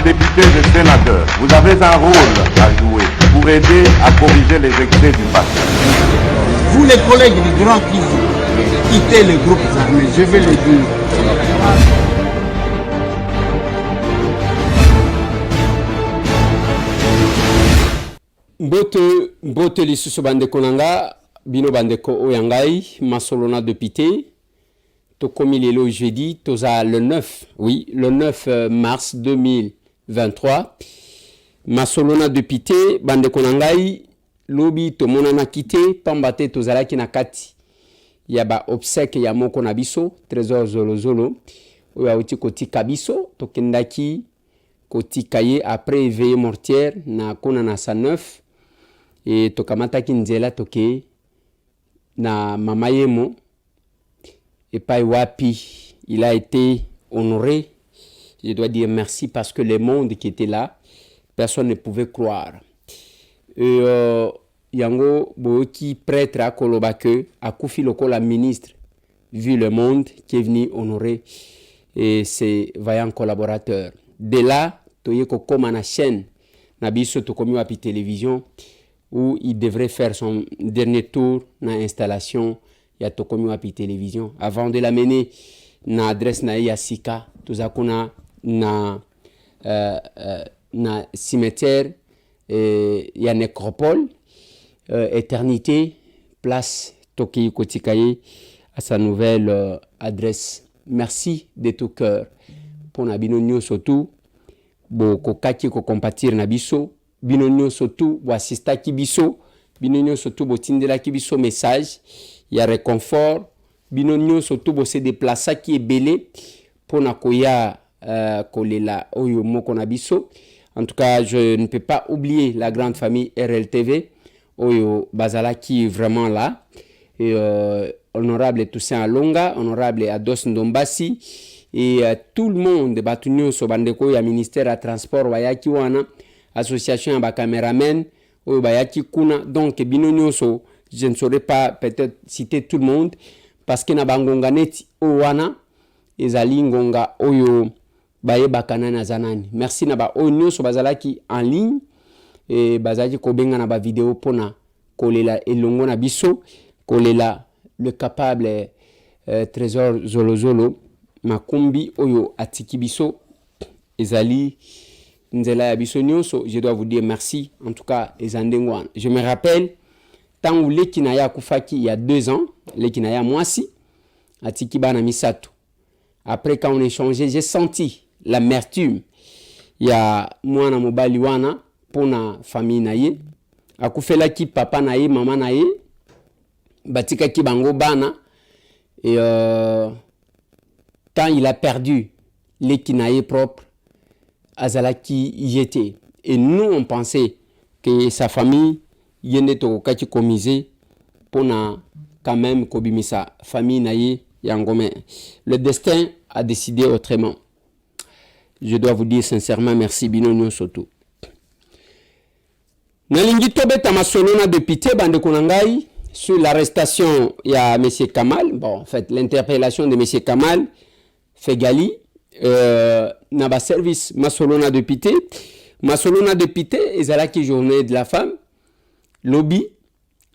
députés et sénateurs, vous avez un rôle à jouer pour aider à corriger les excès du passé. Vous les collègues du Grand Kivu, quittez les groupes armés, je vais le dire. Mbote lisusu bandeko nanga bino bandeko oyangai masolona député tokomi lelo jeudi toza le 9 mars 2023 masolona député bandeko nangai lobi tomonana kite pambate tozalaki na kati ya ba obsèque ya moko na biso trésor zolozolo oyo auti kotika biso tokendaki kotika ye après veillée mortière na kona na sa 9 et tokamataki nzela toke na mama yemo et pas wapi il a été honoré. Je dois dire merci parce que le monde qui était là personne ne pouvait croire. Et yango boki prêtre à Kolobake a koufi lokola ministre vu le monde qui est venu honorer et ses vaillants collaborateurs. De là toyeko koma na chaîne na biso tokomi wapi télévision où il devrait faire son dernier tour na installation ya tokomi wapi télévision avant de l'amener na adresse na ya sika tozakuna na cimetière ya nécropole éternité place toki kotikaye à sa nouvelle adresse. Merci de tout cœur pour na bino nyonso tout bo kokaki ko compatir na biso bino nyonso tout bo assistaki biso bino nyonso tout bo tindelaki biso message ya réconfort bino nyonso tout bo se déplacer qui est belé pour na koya kolela oyo moko na biso. En tout cas, je ne peux pas oublier la grande famille RLTV oyo bazala qui est vraiment là et honorable Toussaint Alonga, honorable Ados Ndombasi et tout le monde batunyo so bandeko ya ministère à transport bayaki wana association ya caméramen oyo bayaki kuna donc bino nyonso je ne saurais pas peut-être citer tout le monde parce que na bangonga neti o wana ezali ngonga oyo baye bakana na zanani. Merci na ba oyo nyonso bazalaki en ligne et bazaki kobenga na ba vidéo pona kolela elongo na biso kolela le capable trésor zolozolo makumbi oyo atiki biso ezali nzela ya biso nyonso. Je dois vous dire merci en tout cas ezandengwana. Je me rappelle tant où lekinaya kufaki il y a 2 ans lekinaya mwasi atiki bana misato. Après quand on échangeait j'ai senti l'amertume ya mwana mobali wana pona famille na ye akufela ki papa na ye mama na ye batika ki bango bana et quand il a perdu l'équinaïe propre azalaki y était et nous on pensait que sa famille yende to kaki komise pona quand même kobimisa famille na ye yangome. Le destin a décidé autrement. Je dois vous dire sincèrement merci bino nyonso. Nalingi tobeta masolona député bande konangai sur l'arrestation ya M. Kamal. Bon, en fait, l'interpellation de M. Kamal Fegali na ba service masolona député. Masolona député ezalaki journée de la femme. Lobby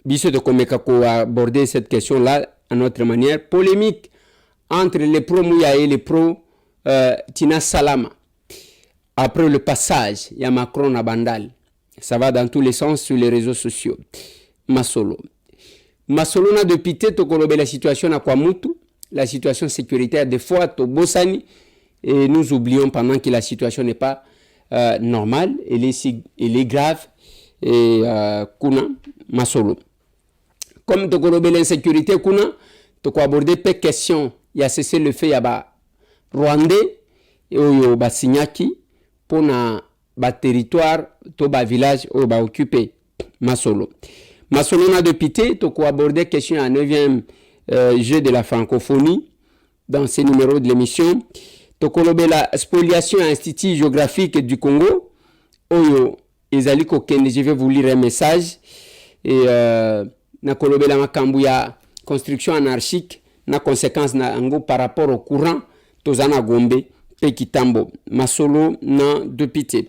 biso de komeka ko aborder cette question là à notre manière polémique entre les pro Mouya et les pro Tina Salama. Après le passage, il y a Macron à Bandal. Ça va dans tous les sens sur les réseaux sociaux. Masolo. Masolo n'a depuis tokolobe la situation à Kwamutu, la situation sécuritaire des fois to Bossani et nous oublions pendant que la situation n'est pas normale, elle est grave et kuna Masolo. Comme tokolobe l'insécurité kuna, toko aborder peu question, il y a cessé le fait yaba Rwandais et oyo ba signaki pour na ba territoire to ba village oyo ba occupé Masolo. Masolo na député toko aborder question à 9e jeu de la francophonie dans ce numéro de l'émission. Toko lobe la spoliation à Institut géographique du Congo oyo ezali ko kende, je vais vous lire un message et na kolobe la makambu ya construction anarchique na conséquence na ngo par rapport au courant tozana gombe Pekitambo. Masolo na député.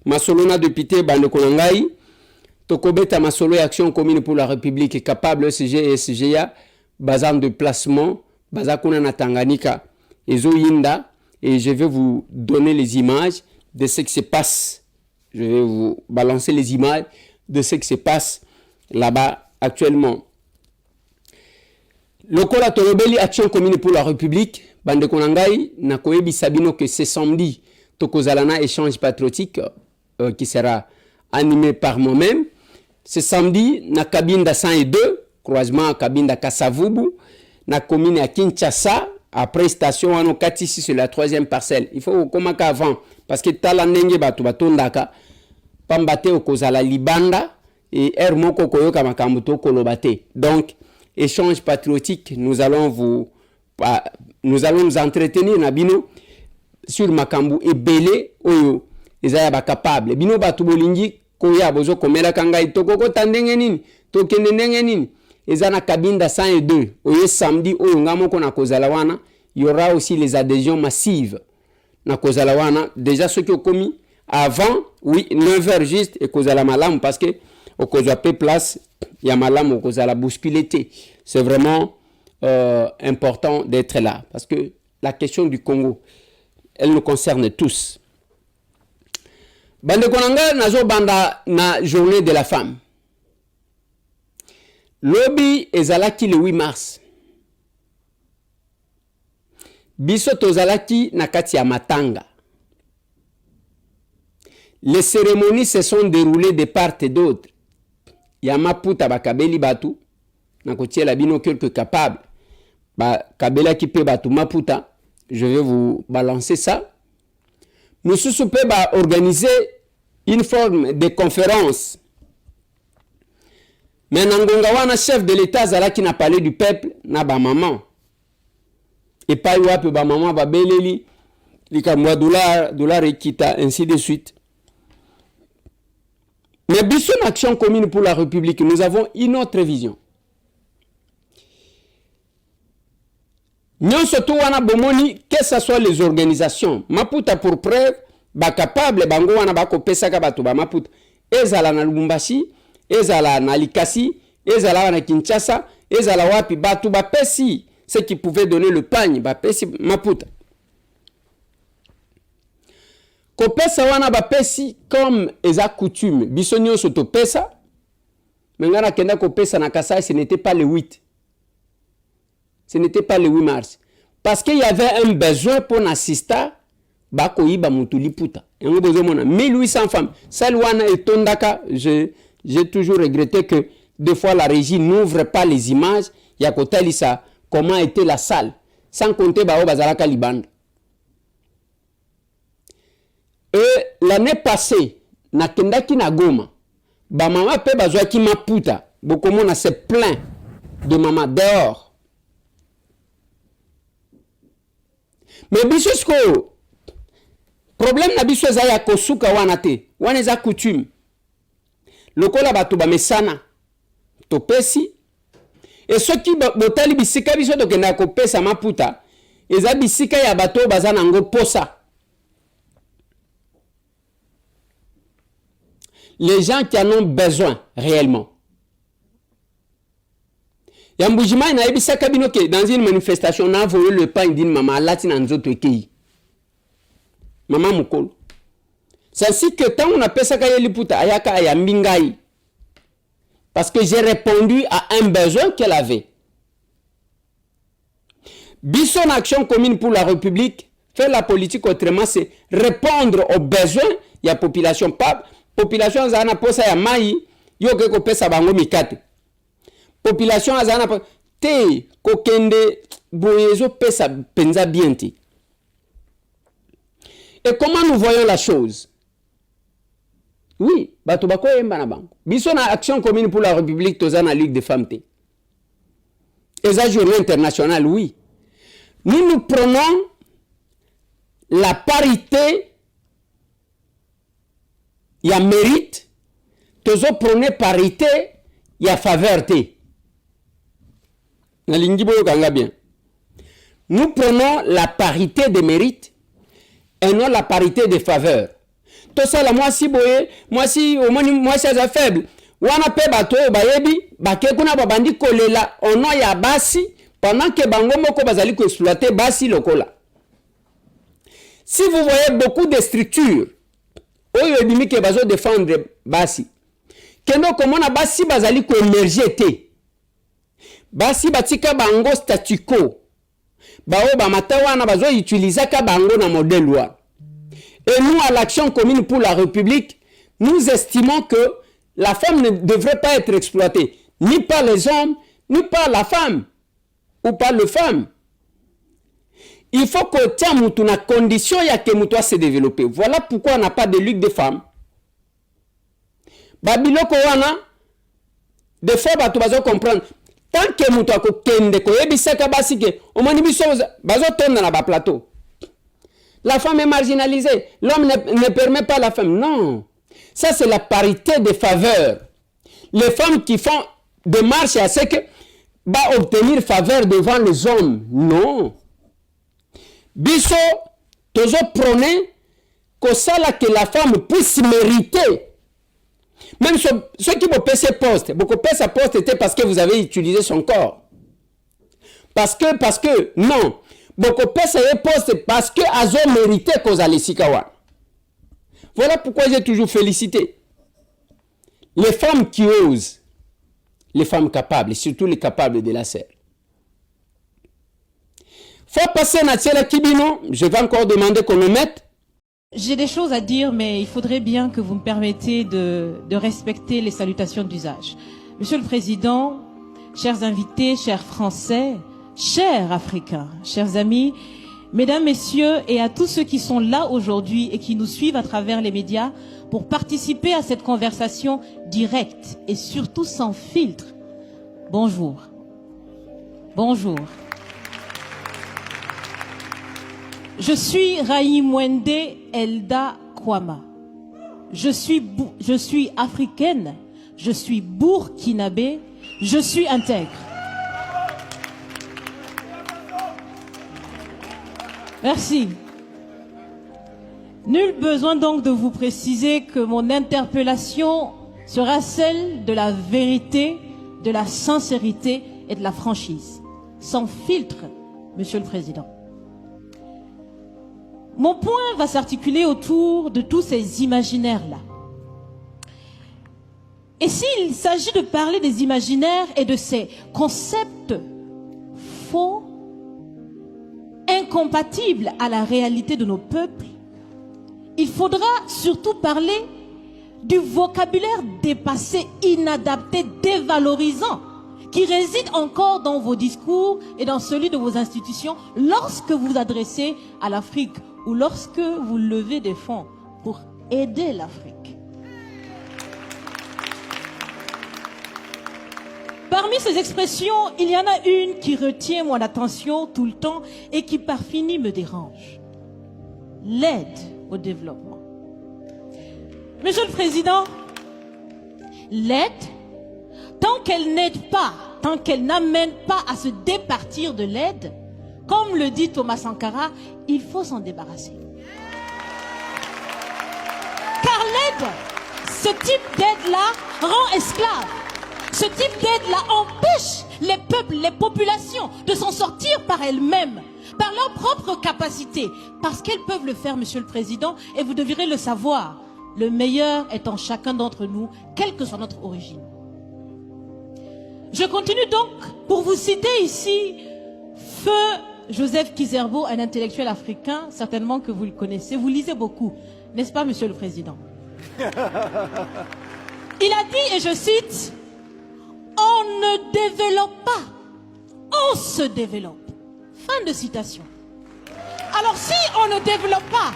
Masolo na député, bande konangai. Tokobeta masolo et action commune pour la République est capable, ECG et SGA, bazan de placement, bazakuna na Tanganyika, Ezo Yinda, et je vais vous donner les images de ce qui se passe. Je vais vous balancer les images de ce qui se passe là-bas actuellement. Lokola Tolobeli Action Commune pour la République, bande konangai, na koyebi sabino que ce samedi, Tokozalana échange patriotique qui sera animé par moi-même. Ce samedi, na Kabinda 102, croisement à Kabinda Kasavubu, na commune à Kinshasa, après station Anokati, c'est la 3e parcelle. Il faut comme avant, parce que Talanenge Batu Batondaka, Pambate Okozala Libanda, et Hermoko Koyoka Makamuto Kolobate. Donc, échange patriotique, nous allons nous entretenir, Nabino, sur Makambu et Belé, Oyo, Ezaya capable. Bino Batu Bolingi, Koya bozo komela kangai tokoko tandenge nini tokende ndenge nini ezana Kabinda 102 oye samedi oyo ngamo ko na kozala wana il y aura aussi les adhésions massives na kozala wana déjà ceux qui ont commis avant oui 9h juste et kozala malamu parce que au kozwa pe place ya malamu kozala bousculité. C'est vraiment important d'être là parce que la question du Congo elle nous concerne tous. Bande konanga nazo banda na journée de la femme. Lobby ezalaki le 8 mars. Biso tozalaki na kati ya matanga. Les cérémonies se sont déroulées de part et d'autre. Ya maputa bakabeli batu na kotiela bino quelques capables. Ba kabela ki pe batu maputa. Je vais vous balancer ça. Nous sommes organiser une forme de conférence. Mais Nangongawana, chef de l'État, Zala qui n'a parlé du peuple, n'a pas maman. Et pas eu ba maman, ba beleli, likamwa dollar et kita, ainsi de suite. Mais Bisson Action Commune pour la République, nous avons une autre vision. Nous sommes wana bomoni, que ce soit les organisations, Maputa pour preuve, ba capable bango wana bako pesa ka batu ba Maputa, ezala na Lubumbashi, ezala na Likasi, ezala na Kinshasa, ezala wapi batu ba pesi, ceux qui pouvaient donner le pagne, ba pesi Maputa. Ko pesa wana ba pesi comme eza coutume, bisonyo soto pesa, mengana kenda ko pesa na Kasai, ce n'était pas le 8. Ce n'était pas le 8 mars. Parce qu'il y avait un besoin pour assister Bako Iba Mutuli Puta. 1800 femmes. Salwana et Tondaka, j'ai toujours regretté que des fois la régie n'ouvre pas les images. Yakotali ça, comment était la salle. Sans compter Bao Bazalaka Liban. Et l'année passée, na Kendaki na Goma, ba mama pe bazwaki Maputa. Bokomona se plaint de maman dehors. Mais bisosko problème na biso za ya kosuka wana te wana za coutume lokola batu ba mesana topesi et ceux qui botali bisika biso to kenda ko pesa Maputa eza bisika ya bato bazana ngo posa. Les gens qui en ont besoin réellement. Yambujima na ebisa kabino ke dans une manifestation on a volé le pain d'une maman latina nzoto ekei. Maman mukolo. C'est ainsi que tant on a pesa ka yeliputa ayaka ayambingai. Parce que j'ai répondu à un besoin qu'elle avait. Bisson Action Commune pour la République faire la politique autrement, c'est répondre aux besoins de la population. Pas population zana posa ya mai yo ke ko pesa bango mikate. Population azana te kokende boyezo pesa penza bienti. Et comment nous voyons la chose? Oui, bato bako yemba na bango. Biso na Action Commune pour la République tozana Ligue des femmes te. Eza journée internationale, oui. Nous prenons la parité, il y a mérite, tozo prenez parité, il y a faveur te. Nous prenons la parité de mérite et non la parité des faveurs. Tout ça, moi si boye, moi si c'est faible. Wana pe bato bayebi, bake kuna babandi kolela, ono ya basi, pendant que bango moko bazali ko exploiter basi lokola. Si vous voyez beaucoup de structures, oyo ebimi ke bazo défendre basi, keno komona basi bazali ko émerger te. Basi batika bango statu quo. Bao ba matawana bazo utiliser ka bango na modèle wa. Et nous à l'action commune pour la République, nous estimons que la femme ne devrait pas être exploitée, ni par les hommes, ni par la femme, ou par le femme. Il faut que tiens mutu na condition ya que mutu se développer. Voilà pourquoi on n'a pas de lutte des femmes. Babiloko wana, des fois batu bazo comprendre. Tant que mutu ako kende ko yebisaka basi ke omoni biso bazo tonda na ba plateau. La femme est marginalisée. L'homme ne permet pas la femme. Non. Ça, c'est la parité des faveurs. Les femmes qui font des marches à ce que va obtenir faveur devant les hommes. Non. Biso, toujours prôner que ça là que la femme puisse mériter. Même ceux qui vont payer poste, beaucoup payer sa poste était parce que vous avez utilisé son corps. Parce que, non. Beaucoup payer sa poste parce que azo mérité cause à l'Esikawa. Voilà pourquoi j'ai toujours félicité les femmes qui osent, les femmes capables, et surtout les capables de la serre. Faut passer Natiela Kibino, je vais encore demander qu'on le mette. J'ai des choses à dire, mais il faudrait bien que vous me permettiez de respecter les salutations d'usage. Monsieur le Président, chers invités, chers Français, chers Africains, chers amis, Mesdames, Messieurs, et à tous ceux qui sont là aujourd'hui et qui nous suivent à travers les médias pour participer à cette conversation directe et surtout sans filtre. Bonjour. Bonjour. Je suis Raïmwende Elda Kwama. Je suis africaine, je suis burkinabé, je suis intègre. Merci. Nul besoin donc de vous préciser que mon interpellation sera celle de la vérité, de la sincérité et de la franchise. Sans filtre, Monsieur le Président. Mon point va s'articuler autour de tous ces imaginaires-là. Et s'il s'agit de parler des imaginaires et de ces concepts faux, incompatibles à la réalité de nos peuples, il faudra surtout parler du vocabulaire dépassé, inadapté, dévalorisant, qui réside encore dans vos discours et dans celui de vos institutions lorsque vous vous adressez à l'Afrique ou lorsque vous levez des fonds pour aider l'Afrique. Parmi ces expressions, il y en a une qui retient mon attention tout le temps et qui par fini me dérange. L'aide au développement. Monsieur le Président, l'aide, tant qu'elle n'aide pas, tant qu'elle n'amène pas à se départir de l'aide, comme le dit Thomas Sankara, il faut s'en débarrasser. Car l'aide, ce type d'aide-là rend esclave. Ce type d'aide-là empêche les peuples, les populations de s'en sortir par elles-mêmes, par leur propre capacité, parce qu'elles peuvent le faire, Monsieur le Président, et vous devrez le savoir. Le meilleur est en chacun d'entre nous, quelle que soit notre origine. Je continue donc pour vous citer ici Feu Joseph Kizerbo, un intellectuel africain, certainement que vous le connaissez. Vous lisez beaucoup, n'est-ce pas, Monsieur le Président? Il a dit, et je cite, « On ne développe pas, on se développe. » Fin de citation. Alors si on ne développe pas,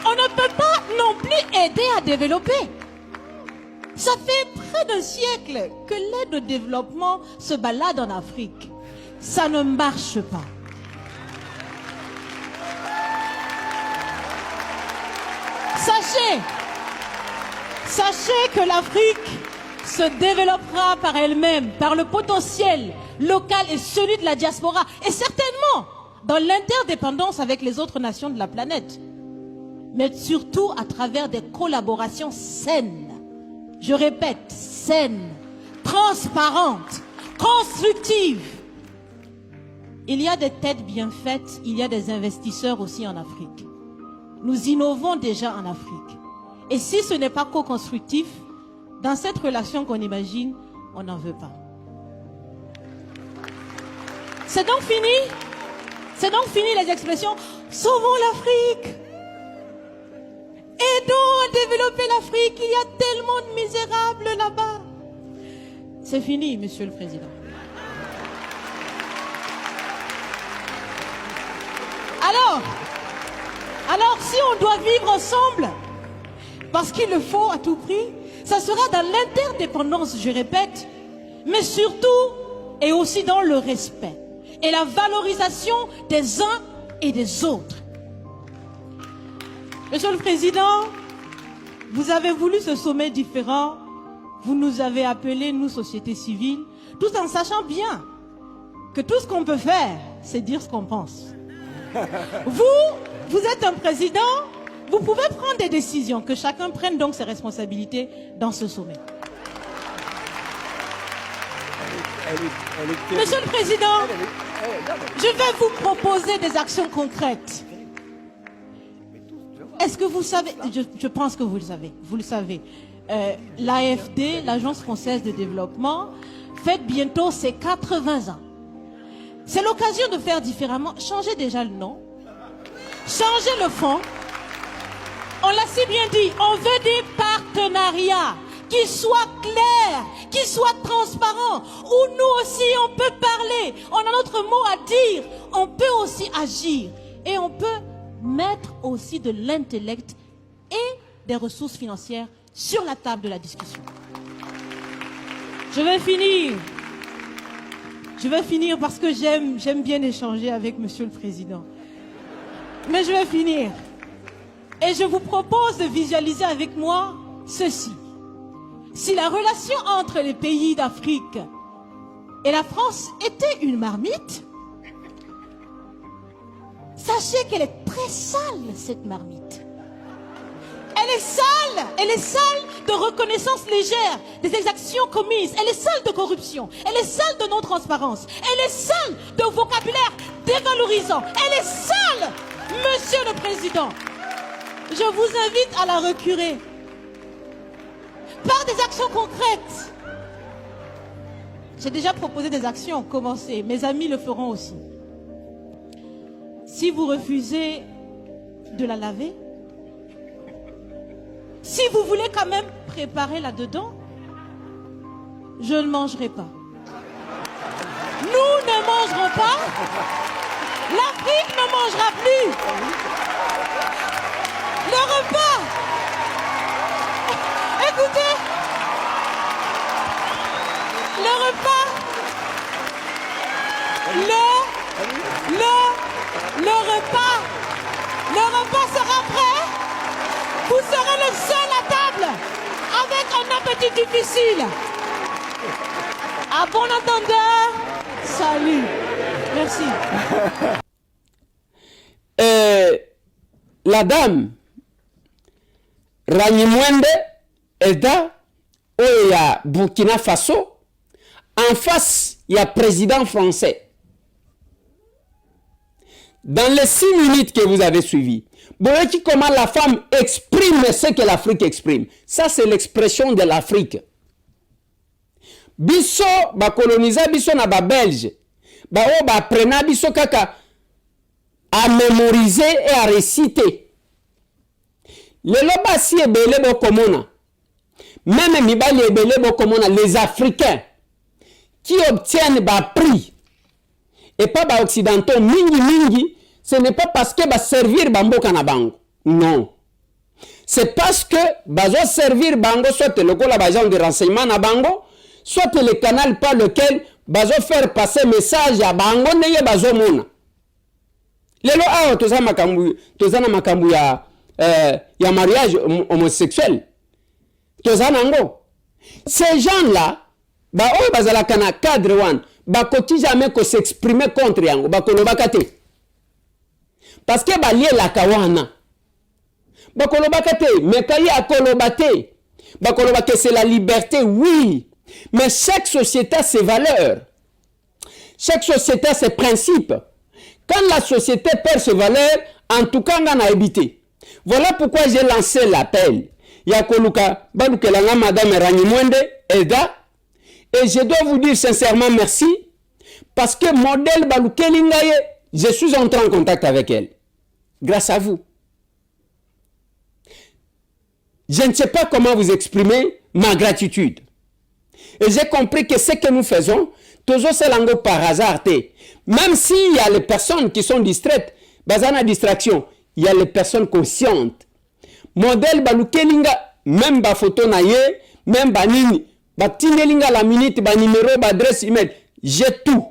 on ne peut pas non plus aider à développer. Ça fait près d'un siècle que l'aide au développement se balade en Afrique. Ça ne marche pas. Sachez que l'Afrique se développera par elle-même, par le potentiel local et celui de la diaspora, et certainement dans l'interdépendance avec les autres nations de la planète. mais surtout à travers des collaborations saines. Je répète, saines, transparentes, constructives. Il y a des têtes bien faites, il y a des investisseurs aussi en Afrique. Nous innovons déjà en Afrique. Et si ce n'est pas co-constructif, dans cette relation qu'on imagine, on n'en veut pas. C'est donc fini. C'est donc fini les expressions « Sauvons l'Afrique ». Aidons à développer l'Afrique, il y a tellement de misérables là-bas. C'est fini, Monsieur le Président. Alors si on doit vivre ensemble, parce qu'il le faut à tout prix, ça sera dans l'interdépendance, je répète, mais surtout et aussi dans le respect et la valorisation des uns et des autres. Monsieur le Président, vous avez voulu ce sommet différent, vous nous avez appelés, nous, société civile, tout en sachant bien que tout ce qu'on peut faire, c'est dire ce qu'on pense. Vous êtes un président, vous pouvez prendre des décisions, que chacun prenne donc ses responsabilités dans ce sommet. Monsieur le Président, je vais vous proposer des actions concrètes. Est-ce que vous savez, je pense que vous le savez, l'AFD, l'Agence française de développement, fête bientôt ses 80 ans. C'est l'occasion de faire différemment. Changez déjà le nom. Changez le fond. On l'a si bien dit, on veut des partenariats qui soient clairs, qui soient transparents, où nous aussi on peut parler, on a notre mot à dire, on peut aussi agir et on peut mettre aussi de l'intellect et des ressources financières sur la table de la discussion. Je vais finir parce que j'aime bien échanger avec Monsieur le Président. Mais je vais finir. Et je vous propose de visualiser avec moi ceci. Si la relation entre les pays d'Afrique et la France était une marmite, sachez qu'elle est très sale, cette marmite. Elle est sale de reconnaissance légère des exactions commises. Elle est sale de corruption. Elle est sale de non-transparence. Elle est sale de vocabulaire dévalorisant. Elle est sale, Monsieur le Président. Je vous invite à la recurer par des actions concrètes. J'ai déjà proposé des actions, commencez. Mes amis le feront aussi. Si vous refusez de la laver, si vous voulez quand même préparer là-dedans, je ne mangerai pas. Nous ne mangerons pas. L'Afrique ne mangera plus. Le repas. Écoutez. Le repas. Le repas sera prêt. Vous serez le seul à table avec un appétit difficile. À bon entendeur, salut. Merci. La dame Ranyimwende Elda Oya Burkina Faso, en face, il y a président français. Dans les 6 minutes que vous avez suivies, vous voyez comment la femme exprime ce que l'Afrique exprime. Ça, c'est l'expression de l'Afrique. Biso, ba colonisa biso na ba belge. Ba o ba prena biso kaka à mémoriser et à réciter. Le loba si ebele bo komona. Même mibali ebele bo komona, les Africains qui obtiennent ba prix et pas ba occidentaux mingi, ce n'est pas parce que ba servir bamboka na bango. Non. C'est parce que bazo servir bango soit le ko la bagent de renseignement na bango, soit le canal par lequel bazo faire passer message à bango neye bazo mona. Lelo awo tozana makambu ya mariage homosexuel. Tozana ngo. Ces gens-là, ba oyo bazala kana cadre wan, ba koti jamais ko s'exprimer contre yango, ba koloba kate. Parce que ba lié la kawana. Bakolobakate, mais kayi akolobate. Bakolobake, c'est la liberté, oui. Mais chaque société a ses valeurs. Chaque société a ses principes. Quand la société perd ses valeurs, en tout cas, on a habité. Voilà pourquoi j'ai lancé l'appel. Yakoluka, Balukelanga, Madame Ranimwende, Elda. Et je dois vous dire sincèrement merci. Parce que modèle Balukelingaye, je suis entré en contact avec elle. Grâce à vous. Je ne sais pas comment vous exprimer ma gratitude. Et j'ai compris que ce que nous faisons, toujours c'est l'angle par hasard. Même s'il y a les personnes qui sont distraites, bazana distraction, il y a les personnes conscientes. Modèle Balukelinga, même ba photo naye, même ba nini, ba tinelinga la minute, ba numéro, ba adresse email, j'ai tout.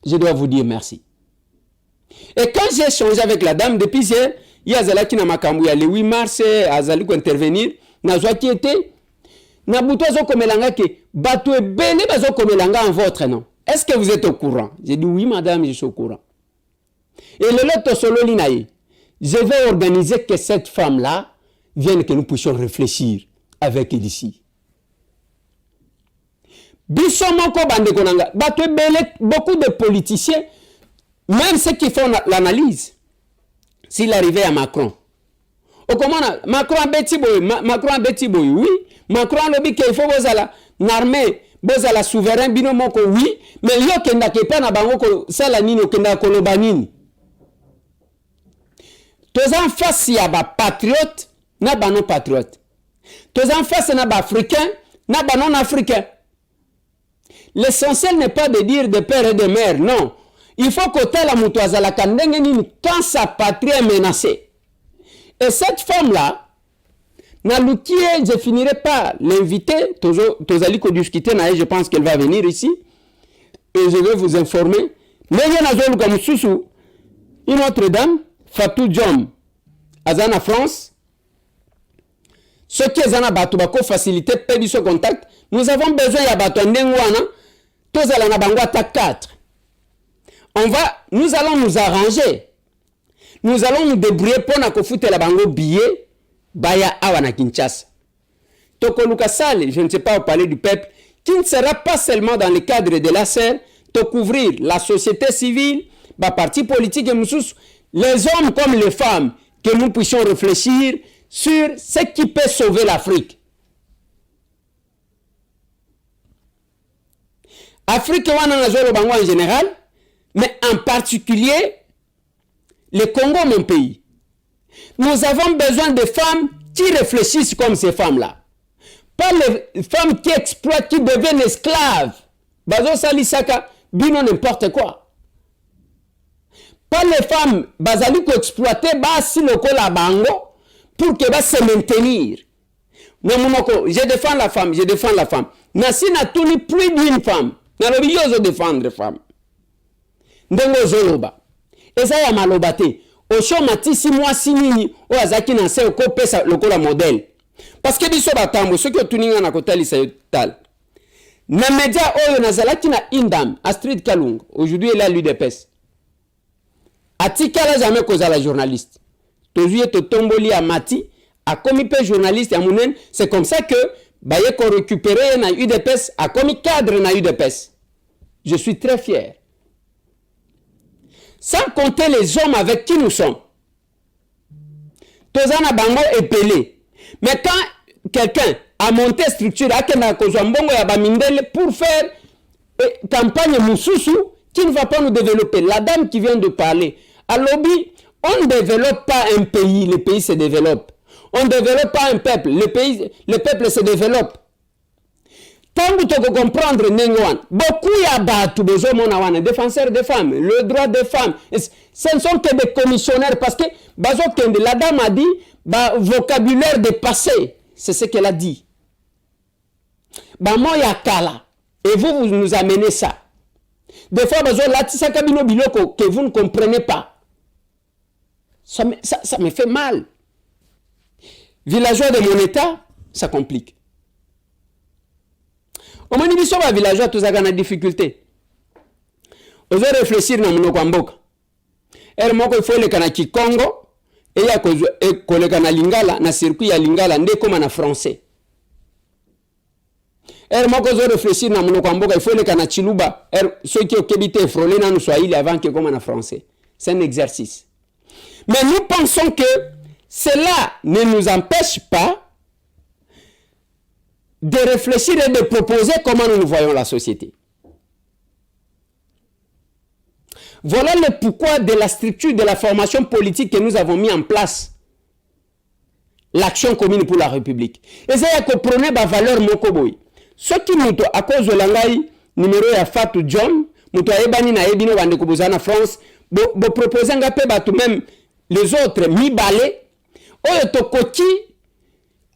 Je dois vous dire merci. Et quand j'ai échangé avec la dame depuis hier, il y a Zalaki na makambu ya le 8 mars, Azali ko intervenir, na qui était, na buto zo komelanga ke, bato ebele bazo komelanga en votre nom. Est-ce que vous êtes au courant? J'ai dit oui madame, je suis au courant. Et le loto solo linaye, je vais organiser que cette femme-là vienne, que nous puissions réfléchir avec elle ici. Bissomoko bande konanga, bato ebele, beaucoup de politiciens, même ceux qui font l'analyse, s'il arrivait à Macron. Au comment Macron a bêti boy, oui. Macron a lobby qu'il faut bozala l'armée, bozala souverain binomoko oui, mais yo kenda kepa na bango ko sala nini kenda koloba nini. Tous en face ya ba patriote, na ba non patriote. Tous en face na ba africain, na ba non africain. L'essentiel n'est pas de dire de père et de mère, non. Il faut que la mutuazala kandenge nini quand sa patrie est menacée. Et cette femme-là, je finirai par l'inviter, Tozali discuter, je pense qu'elle va venir ici, et je vais vous informer. Mais il y a une autre dame, Fatou Diom, Azana France, ce qui est Azana Batubako facilité, perdre ce contact, nous avons besoin de Batouandengwana, Tozala Nabangwata 4. Nous allons nous arranger. Nous allons nous débrouiller pour na kofute la bango billet baya awana Kinshasa. Tokoluka Sale, je ne sais pas parler du peuple, qui ne sera pas seulement dans le cadre de la serre, de couvrir la société civile, les partis politiques et les hommes comme les femmes, que nous puissions réfléchir sur ce qui peut sauver l'Afrique. Afrique en général, mais en particulier le Congo, mon pays. Nous avons besoin de femmes qui réfléchissent comme ces femmes-là. Pas les femmes qui exploitent, qui deviennent esclaves. Bazo Salisaka, bino n'importe quoi. Pas les femmes, bazali ko exploiter, basi loko la bango, pour que va se maintenir. Je défends la femme, je défends la femme. Nasi n'a tenu plus d'une femme. Nalobi yozo défendre les femmes. Ndengo zoloba. Eza ya maloba te. Osho matisi mwasi nini o azaki na se ko pesa lokola modèle. Parce que biso batambo soki otuninga na kotalisa yotal. Na media oyo nazalaki na Indam, Astrid Kalunga. Aujourd'hui elle a l'UDPS. Atikala jamais kozala journaliste. Tozuye to tomboli a mati, a komi pe journaliste ya munen, c'est comme ça que baye ko récupérer na UDPS, a komi cadre na UDPS. Je suis très fier. Sans compter les hommes avec qui nous sommes. Tozana bango est pelé. Mais quand quelqu'un a monté structure pour faire campagne Moussousou, qui ne va pas nous développer. La dame qui vient de parler, à lobby, on ne développe pas un pays, le pays se développe. On ne développe pas un peuple, le peuple se développe. Tant que tu comprendre, beaucoup de défenseurs des femmes, le droit des femmes, ce ne sont que des commissionnaires parce que la dame a dit vocabulaire dépassé, c'est ce qu'elle a dit. Et vous nous amenez ça. Des fois, que vous ne comprenez pas. Ça me fait mal. Villageois de mon état, ça complique. Au moins, nous sommes villageois, tous avons des difficultés. Vous allez réfléchir dans mon Kwamboka. Il faut le Kanaki Congo, et ya koleka na lingala na circuit ya lingala nde comme na français. Moko zo réfléchir na monoko mboka il faut leka na chiluba ceux qui okebite frôler na swahili avant que comme na français. C'est un exercice. Mais nous pensons que cela ne nous empêche pas de réfléchir et de proposer comment nous voyons la société. Voilà le pourquoi de la structure de la formation politique que nous avons mis en place. L'action commune pour la République. Et ça, il y a prôné la valeur mokoboy. Ce qui nous à cause de l'angai numéro ya Fatou John, nous ebani na ebino wande kubuza na France, bo proposer nga pe batu même les autres mi balé, oyo to koki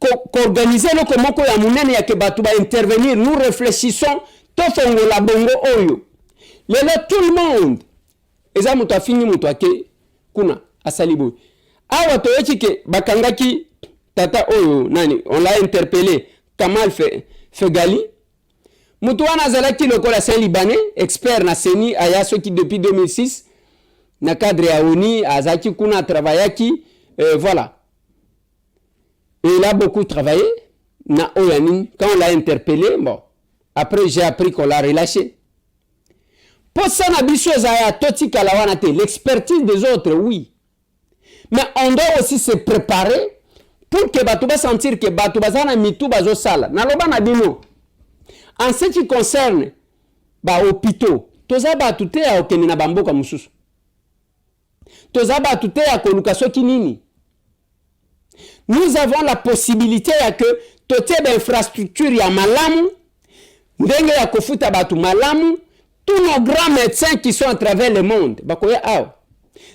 qu'organiser le komoko ya munene ya ke batu ba intervenir, nous réfléchissons to fongo la bongo oyo. Lelo tout le monde eza mutu afini mutu ake kuna asalibo. Awa to yechike bakangaki tata oyo nani on l'a interpellé Kamal Fegali. Mutu wana zalaki lokola Saint-Libanais, expert na seni aya soki depuis 2006 na cadre ya ONU azaki kuna travaillaki voilà. Et il a beaucoup travaillé na Oyanin quand on l'a interpellé bon après j'ai appris qu'on l'a relâché. Pour ça na biso zaya toti kalawana te l'expertise des autres oui. Mais on doit aussi se préparer pour que batu ba sentir que batu bazana mitu bazo sala. Na loba na bino. En ce qui concerne ba hôpitaux, toza batu te ya okeni na bamboka mususu. Toza batu te ya koluka soki nini. Nous avons la possibilité ya que tote ba infrastructure ya malamu ndenge ya kofuta batu malamu tous nos grands médecins qui sont à travers le monde bakoya awa.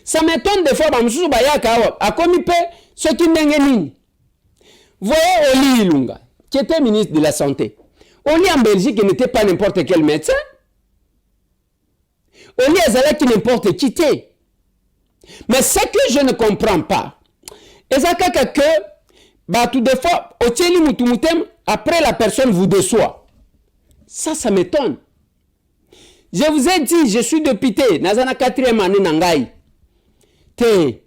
Ça m'étonne des fois ba mususu ba yaka awa akomi pe soki ndenge nini. Voyez Oli Ilunga, qui était ministre de la Santé. Oli en Belgique n'était pas n'importe quel médecin. Oli est qui n'importe qui était. Mais ce que je ne comprends pas, c'est que bah, tout des fois, après la personne vous déçoit. Ça m'étonne. Je vous ai dit, je suis député, dans la 4e année Nangaï. Que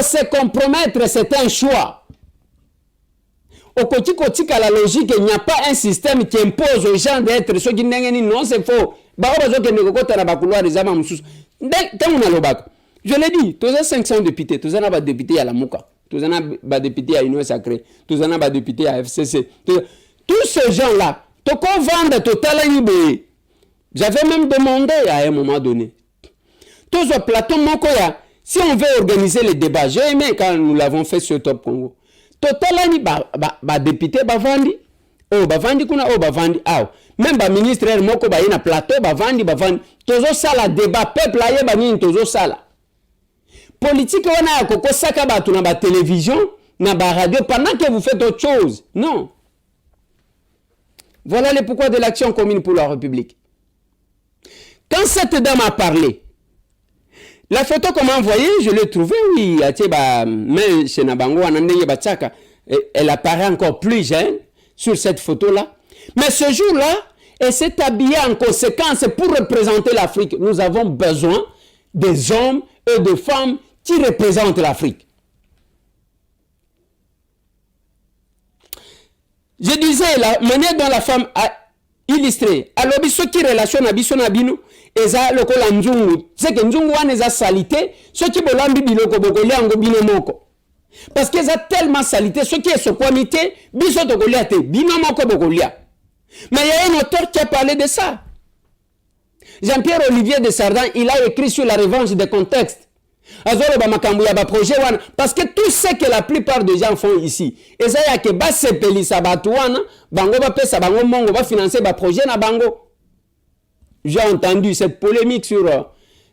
se compromettre, c'est un choix. Au côté la logique, il n'y a pas un système qui impose aux gens d'être ceux qui n'ont non, c'est faux. Je l'ai dit, tous les 500 députés, tous les députés à la Mouka, tous les députés à l'Union Sacrée, tous les députés à FCC, tous ces gens-là, j'avais même demandé à un moment donné. Tous les plateaux Mokoya, si on veut organiser les débats, j'ai aimé quand nous l'avons fait sur Top Congo. Totalani ba député bavandi bavandi kuna bavandi même ba ministre moko ba ina plateau bavandi tozo sala débat peuple aye ba nini tozo sala politique wana ya koko saka batu na ba télévision na ba radio pendant que vous faites autre chose. Non, voilà le pourquoi de l'action commune pour la République. Quand cette dame a parlé, la photo qu'on m'a envoyée, je l'ai trouvée, oui, mais chez Nabango, elle apparaît encore plus jeune sur cette photo-là. Mais ce jour-là, elle s'est habillée en conséquence pour représenter l'Afrique. Nous avons besoin des hommes et des femmes qui représentent l'Afrique. Je disais, la manière dont la femme a illustré, alors, ce qui relationne à Bissonabino, eza lokola nzungu c'est que nzungu wana eza salité ce qui bolambi biloko bokolia ngo bino moko parce que eza tellement salité ce qui est sokwamité biso tokolia te bino moko bokolia. Mais il y a un auteur qui a parlé de ça, Jean-Pierre Olivier de Sardin. Il a écrit sur la revanche des contextes azolo ba makambu ya ba projet wana parce que tout ce que la plupart des gens font ici eza ya ke ba sepelisa batu wana bango ba pesa bango mongo ba financer ba projet na bango. J'ai entendu cette polémique sur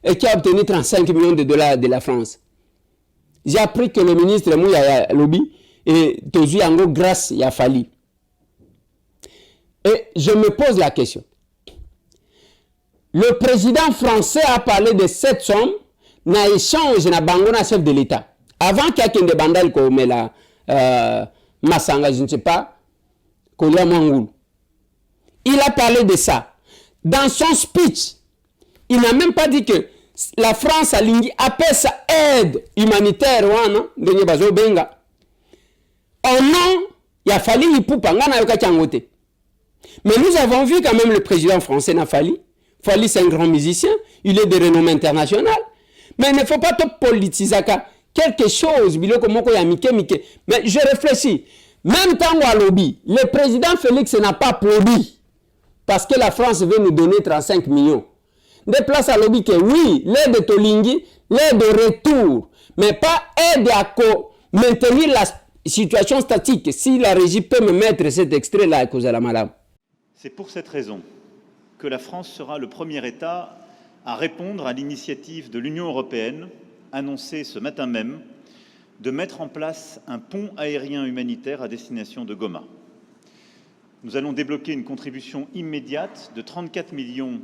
qui a obtenu 35 millions de dollars de la France. J'ai appris que le ministre Mouya Lobi et Tozu Yango grâce y a fallu. Et je me pose la question. Le président français a parlé de cette somme na échange na bango na chef de l'État. Avant qu'il y ait des bandales comme la Massanga, je ne sais pas, Kolia Mangoul. Il a parlé de ça. Dans son speech, il n'a même pas dit que la France alingi apesa aide humanitaire wana ndenge bazo benga en nom ya Fally Ipupa ngana yoka changote. Mais nous avons vu quand même le président français n'a Fally. Fally c'est un grand musicien, il est de renommée internationale. Mais il ne faut pas te politiser quelque chose biloko moko ya mike. Mais je réfléchis. Même temps à lobby, le président Félix n'a pas applaudi parce que la France veut nous donner 35 millions. Des places à lobby que oui, l'aide de Tolingi, l'aide de retour, mais pas aide à maintenir la situation statique. Si la régie peut me mettre cet extrait-là à cause de la madame. C'est pour cette raison que la France sera le premier État à répondre à l'initiative de l'Union européenne, annoncée ce matin même, de mettre en place un pont aérien humanitaire à destination de Goma. Nous allons débloquer une contribution immédiate de 34 millions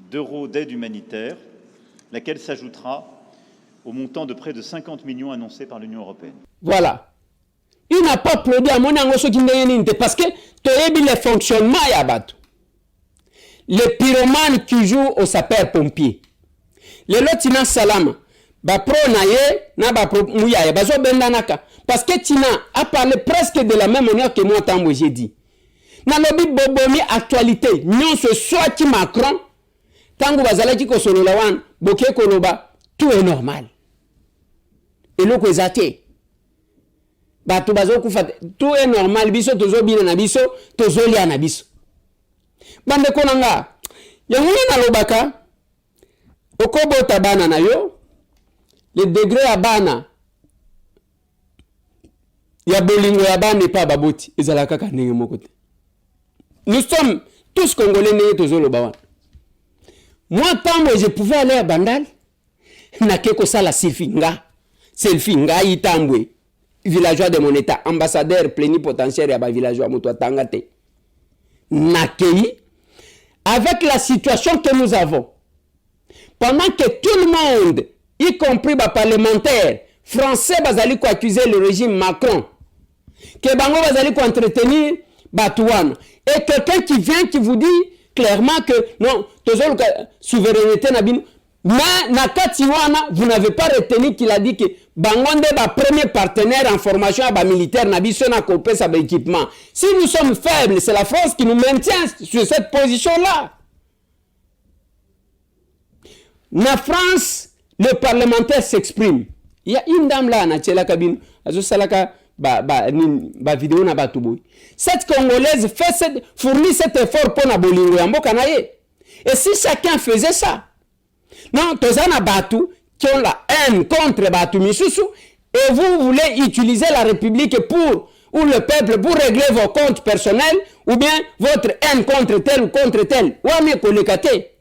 d'euros d'aide humanitaire, laquelle s'ajoutera au montant de près de 50 millions annoncé par l'Union européenne. Voilà. Il n'a pas applaudi à mon angoisse parce que tu as vu le fonctionnement Yabato. Les pyromanes qui jouent au sapeur-pompier. Les lotina salama. Ba pro naye na ba pro mouya bazo bendanaka parce que Tina a parlé presque de la même manière que moi tant j'ai dit. Na lobi bobomi actualité non ce soit qui Macron tango bazalaki ko solola wan boke koloba tout est normal. Et loko ezate. Ba to bazo kufa tout est normal biso tozo bina na biso tozo lia na biso. Bande konanga yango na lobaka okobota bana na yo. Le degré à bana ya bolingo ya bana n'est pas baboti ezalaka kanenge mokote. Nous sommes tous congolais né tozolo bawan. Moi tant je pouvais aller à Bandal na keko sala selfie nga itambwe villageois de mon état ambassadeur plénipotentiaire ya ba villageois moto tangate nakei avec la situation que nous avons pendant que tout le monde y compris les parlementaires français bazali ko accuser le régime Macron que bango bazali ko entretenir Batouane et quelqu'un qui vient qui vous dit clairement que non tozolo souveraineté na bino mais na katiwana vous n'avez pas retenu qu'il a dit que bango nde ba premier partenaire en formation ba militaire na biso na kopé sa ba équipement. Si nous sommes faibles, c'est la France qui nous maintient sur cette position là. Na France le parlementaire s'exprime. Il y a une dame là, Nathiela Kabine, vidéo na batuboy. Cette Congolaise fournit cet effort pour na bolingo ya mboka na ye. Et si chacun faisait ça, non, tozana batu qui ont la haine contre batu misusu, et vous voulez utiliser la République pour ou le peuple pour régler vos comptes personnels ou bien votre haine contre tel ou contre tel. Ou amé kolekate.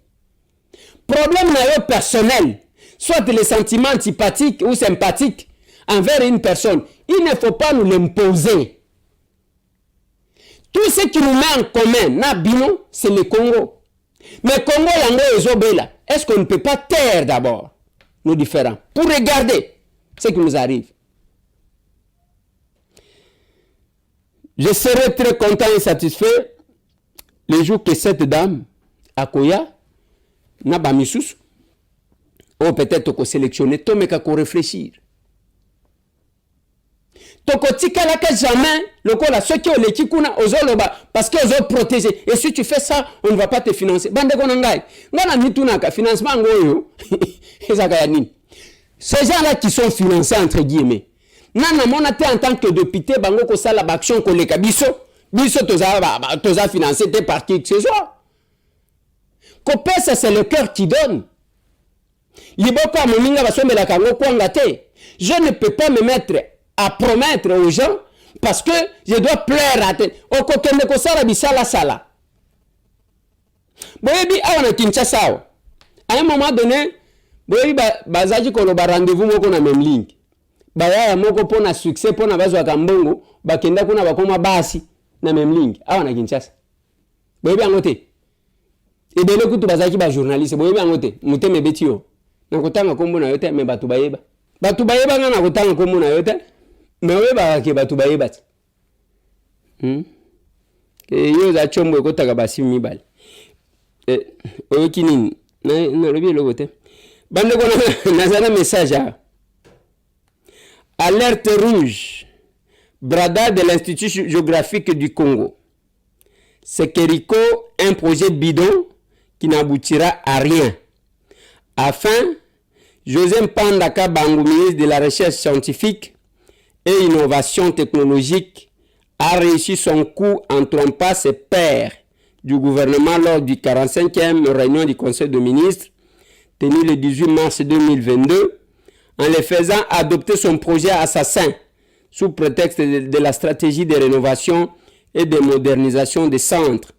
Problème na yo personnel. Soit les sentiments antipathiques ou sympathiques envers une personne. Il ne faut pas nous l'imposer. Tout ce qui nous met en commun, c'est le Congo. Mais Congo, est-ce qu'on ne peut pas taire d'abord nos différends pour regarder ce qui nous arrive? Je serai très content et satisfait le jour que cette dame, Akoya, n'a pas mis sous. Ou peut-être qu'on sélectionne, mais qu'on réfléchir. Tokotika la ka jamais, le ko la ceux qui ont l'équipe kuna ozoloba parce que ont protégé. Et si tu fais ça, on ne va pas te financer. Bande kona ngai. Ngana mituna ka financement ngoyo. Ezaka ya nini? Ces gens-là qui sont financés entre guillemets. Nana monate en tant que député bango ko sala action ko le kabiso. Biso toza financé des partis que ce soit. Kopesa c'est le cœur qui donne. Liboka moninga basombe la kango kwanga te. Je ne peux pas me mettre à promettre aux gens parce que je dois plaire à tel. Au côté de Kosala Bisala Sala. Boyebi awana Kinshasa. À un moment donné, boyebi bazaji koloba rendez-vous moko na même ligne. Baya moko pona succès pona bazwa kambongo, bakenda kuna bakoma basi na même ligne. Awana Kinshasa. Boyebi angote. Ebele kutu bazaji ba journaliste, boyebi angote. Muteme betio. Nakotanga kombo na yote me batu bayeba. Batu bayeba ngana kotanga kombo na yote. Mais oui, bah, qui va tout bailler bat. Et yo za chombo ko taga basi mi bal. Oyo kinin na rebi lo gote. Bande Nazana message. Alerte rouge. Brada de l'Institut géographique du Congo. Sekerico, un projet bidon qui n'aboutira à rien. Enfin, José Mpandaka Bangu, ministre de la Recherche scientifique et innovation technologique, a réussi son coup en trompant ses pairs du gouvernement lors du 45e réunion du Conseil des ministres tenue le 18 mars 2022 en les faisant adopter son projet assassin sous prétexte de la stratégie de rénovation et de modernisation des centres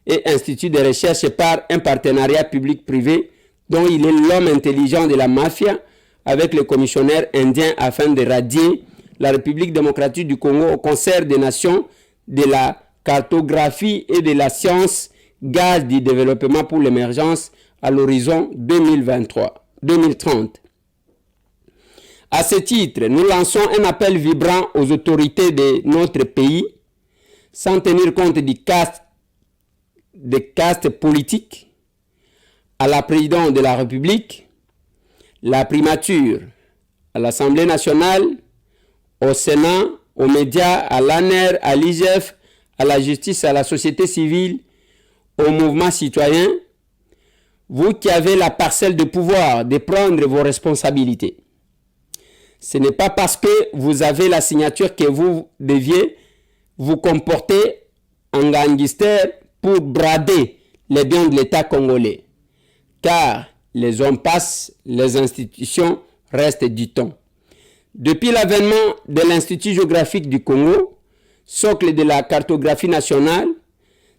et instituts de recherche par un partenariat public-privé dont il est l'homme intelligent de la mafia avec le commissionnaire indien afin de radier la République démocratique du Congo au concert des nations de la cartographie et de la science, gage du développement pour l'émergence à l'horizon 2030. À ce titre, nous lançons un appel vibrant aux autorités de notre pays, sans tenir compte des castes politiques, à la présidente de la République, la primature, à l'Assemblée nationale, au Sénat, aux médias, à l'ANER, à l'IGF, à la justice, à la société civile, au mouvement citoyen, vous qui avez la parcelle de pouvoir de prendre vos responsabilités. Ce n'est pas parce que vous avez la signature que vous deviez vous comporter en gangster pour brader les biens de l'État congolais. Car les hommes passent, les institutions restent, dit-on. Depuis l'avènement de l'Institut géographique du Congo, socle de la cartographie nationale,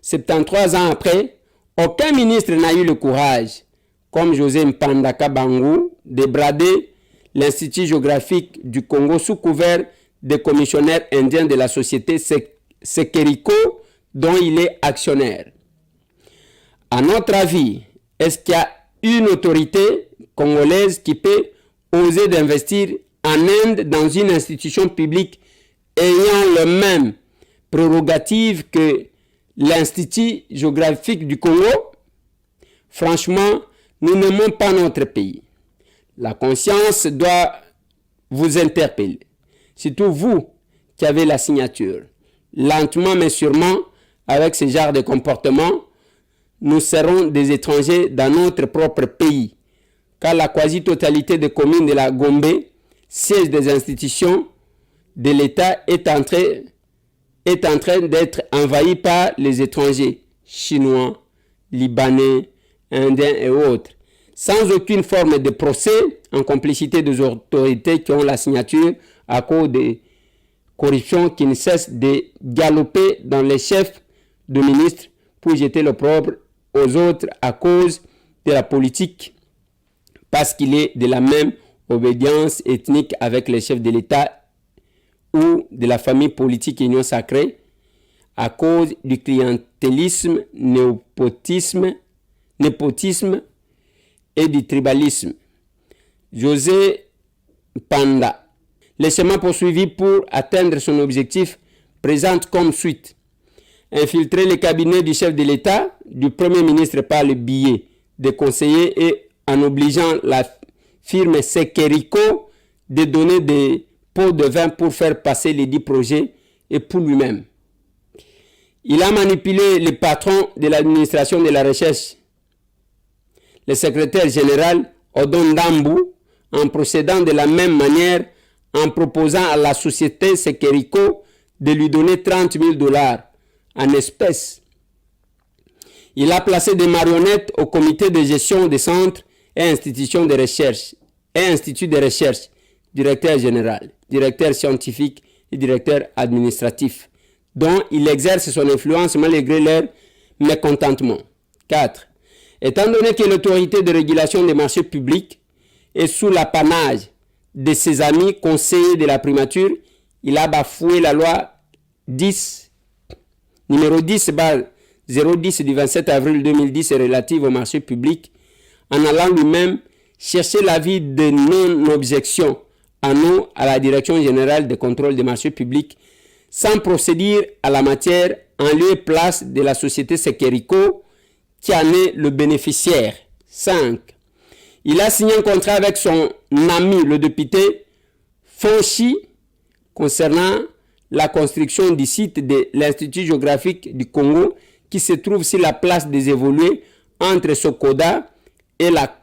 73 ans après, aucun ministre n'a eu le courage, comme José Mpandaka Bangu, de brader l'Institut géographique du Congo sous couvert des commissionnaires indiens de la société Sekerico, dont il est actionnaire. À notre avis, est-ce qu'il y a une autorité congolaise qui peut oser d'investir en Inde dans une institution publique ayant les mêmes prérogatives que l'Institut géographique du Congo? Franchement, nous n'aimons pas notre pays. La conscience doit vous interpeller. Surtout vous qui avez la signature. Lentement mais sûrement, avec ce genre de comportement, nous serons des étrangers dans notre propre pays. Car la quasi-totalité des communes de la Gombe, siège des institutions de l'État, est en train d'être envahie par les étrangers, chinois, libanais, indiens et autres, sans aucune forme de procès, en complicité des autorités qui ont la signature à cause des corruptions qui ne cessent de galoper dans les chefs de ministres pour jeter l'opprobre aux autres à cause de la politique, parce qu'il est de la même obédience ethnique avec les chefs de l'État ou de la famille politique union sacrée, à cause du clientélisme, népotisme et du tribalisme. José Panda. Le chemin poursuivi pour atteindre son objectif présente comme suite: infiltrer le cabinet du chef de l'État, du Premier ministre par le biais des conseillers et en obligeant la firme Sekerico de donner des pots de vin pour faire passer les 10 projets et pour lui-même. Il a manipulé le patron de l'administration de la recherche, le secrétaire général Odon Dambu, en procédant de la même manière, en proposant à la société Sekerico de lui donner 30 000 $ en espèces. Il a placé des marionnettes au comité de gestion des centres et institutions de recherche, directeur général, directeur scientifique et directeur administratif, dont il exerce son influence malgré leur mécontentement. 4. Étant donné que l'autorité de régulation des marchés publics est sous l'apanage de ses amis conseillers de la primature, il a bafoué la loi numéro 10/010 du 27 avril 2010 relative au marché public, en allant lui-même chercher l'avis de non-objection à la Direction générale de contrôle des marchés publics, sans procéder à la matière en lieu et place de la société Sekerico qui en est le bénéficiaire. 5. il a signé un contrat avec son ami, le député Fonchi, concernant la construction du site de l'Institut géographique du Congo qui se trouve sur la place des évolués entre Sokoda et la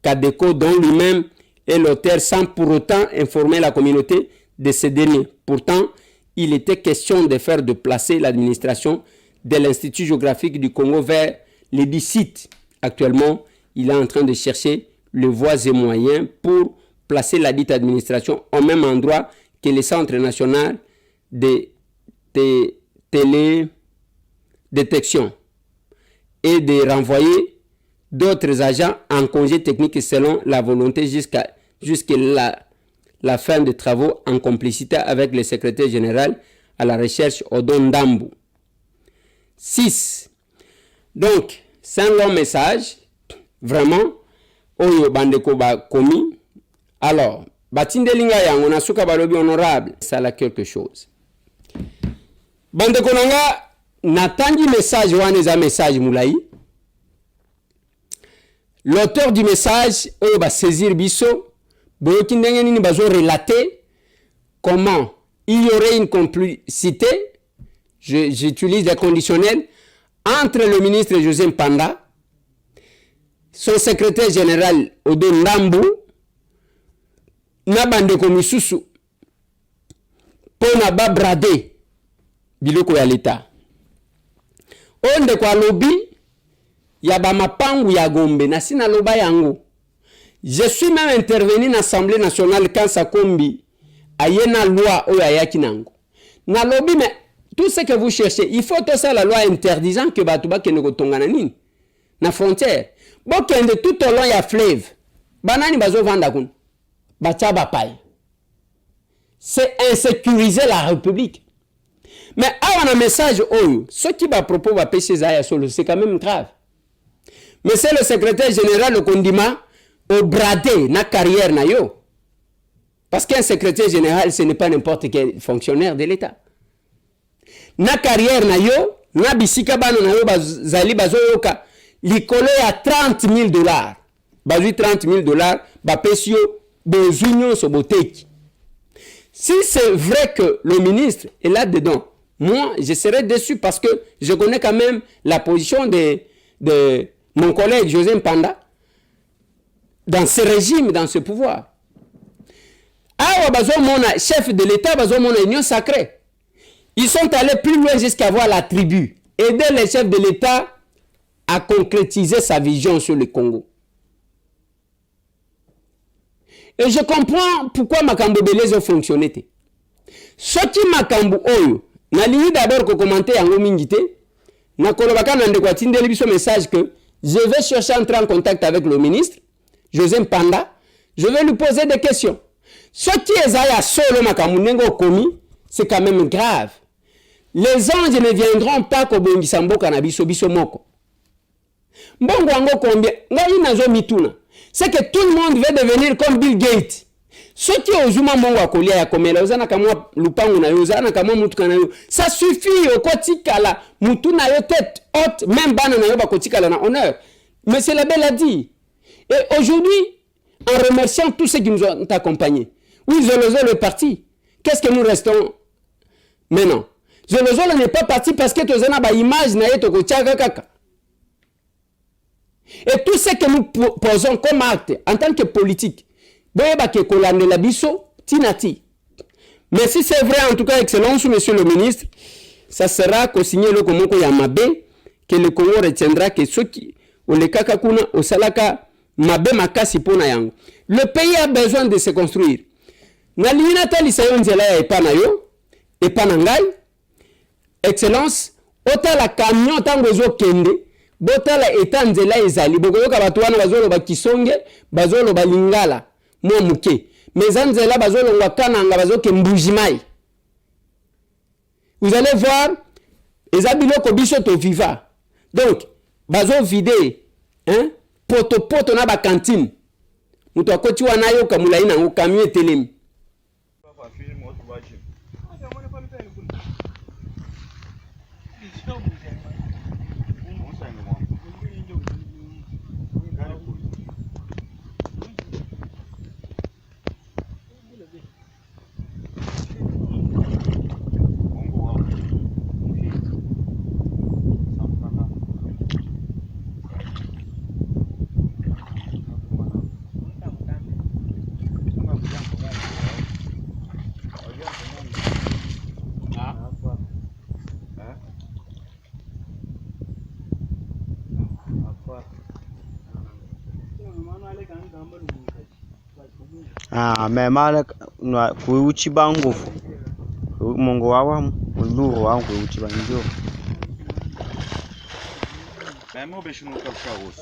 Cadeco, dont lui-même est l'auteur, sans pour autant informer la communauté de ces derniers. Pourtant, il était question de faire déplacer l'administration de l'Institut géographique du Congo vers les 10 sites. Actuellement, il est en train de chercher les voies et moyens pour placer la dite administration au même endroit que le Centre national de télédétection et de renvoyer d'autres agents en congé technique selon la volonté jusqu'à la fin des travaux en complicité avec le secrétaire général à la recherche Odon Ndambu. 6. Donc, c'est un long message, vraiment, oyo bandeko ba komi. Alors, batindelinga yango na suka balobi honorable, ça a quelque chose. Bandeko nanga, natangi message wane za message moulai. L'auteur du message, oyo ba saisir biso, boyoki ndenge nini bazo relater comment il y aurait une complicité, j'utilise des conditionnels, entre le ministre José Mpanda, son secrétaire général Odon Ndambu, na bandeko misusu, pona ba brade biloko ya l'État. Onde kwa lobby, ya ba mapangu ya Gombe, na sina loba yango. Je suis même intervenu dans l'Assemblée nationale quand ça combi a une loi ou a kinango. Na lobby, mais tout ce que vous cherchez, il faut tout ça la loi interdisant que Batouba Kenego Tongananine. Na frontière. Bon, de tout au long il y a fleuve. Banani bazo vandakun. Bataba paille. C'est insécuriser la République. Mais à un message, ce qui va propos va pêcher Zaya Solo, c'est quand même grave. Mais c'est le secrétaire général, le Kondima, au bradé, na carrière na yo. Parce qu'un secrétaire général, ce n'est pas n'importe quel fonctionnaire de l'État. Na carrière na yo, na bisika bano na yo zali bazo yoka, l'icolo à $30,000. Bazu $30,000, ba pesio, bezunion so boteki. Si c'est vrai que le ministre est là-dedans, moi, je serais déçu parce que je connais quand même la position de mon collègue José Mpanda dans ce régime, dans ce pouvoir. Ah, mon chef de l'État, mon union sacrée. Ils sont allés plus loin jusqu'à voir la tribu. Aider les chefs de l'État à concrétiser sa vision sur le Congo. Et je comprends pourquoi Makambo Belez a fonctionné. Ce qui Makambo Oyo, n'a ligne d'abord que commenter en Omingité, n'a kolobaka n'a ndekwatine de libiso message que je vais chercher à entrer en contact avec le ministre, José Mpanda, je vais lui poser des questions. Ce qui est à solo Makambo Nengo Komi, c'est quand même grave. Les anges ne viendront pas qu'au Bongisambo Kanabiso Biso Moko. Mbongo Ango combien? Ngayi nazo mituna. C'est que tout le monde veut devenir comme Bill Gates. Ceux qui ont joué mon wakolia ya komela uzana kama lupangu na yo uzana kama mutu kana yo. Ça suffit au kotikala mutu na yo tête haute même bana na yo ba kotikala na honneur. Mais c'est la belle a dit. Et aujourd'hui, en remerciant tous ceux qui nous ont accompagnés. Oui, Zolozolo est parti. Qu'est-ce que nous restons maintenant? Zolozolo n'est pas parti parce que tu as une image na yo toko tchaka kaka. Et tout ce que nous posons comme acte en tant que politique, mais si c'est vrai, en tout cas, Excellence, Monsieur le ministre, ça sera co-signé le Komoko Yamabe, que le Congo retiendra que ceux qui, ou les Kakakuna, au Salaka, Mabe Makasi Pona Yang. Le pays a besoin de se construire. Nalina Tali Sayon Zela et Panayo, et Panangay, Excellence, ota la camion tangozo kende, botala etanzela ezali bokoyoka batu wana bazolo bakisonge bazolo balingala mo muke mezanzela bazolo ngwakananga bazoke mbujimai. Vous allez voir ezabiloko biso to viva. Donc bazo vide hein poto na ba cantine mutu akoti wana yo kamula ina ngokamiyo etelemi. Ah, mais malak no kuuchi bangofu. Mungu wawa muluru wangu kuuchi banjo. Même beshuno kapsharos.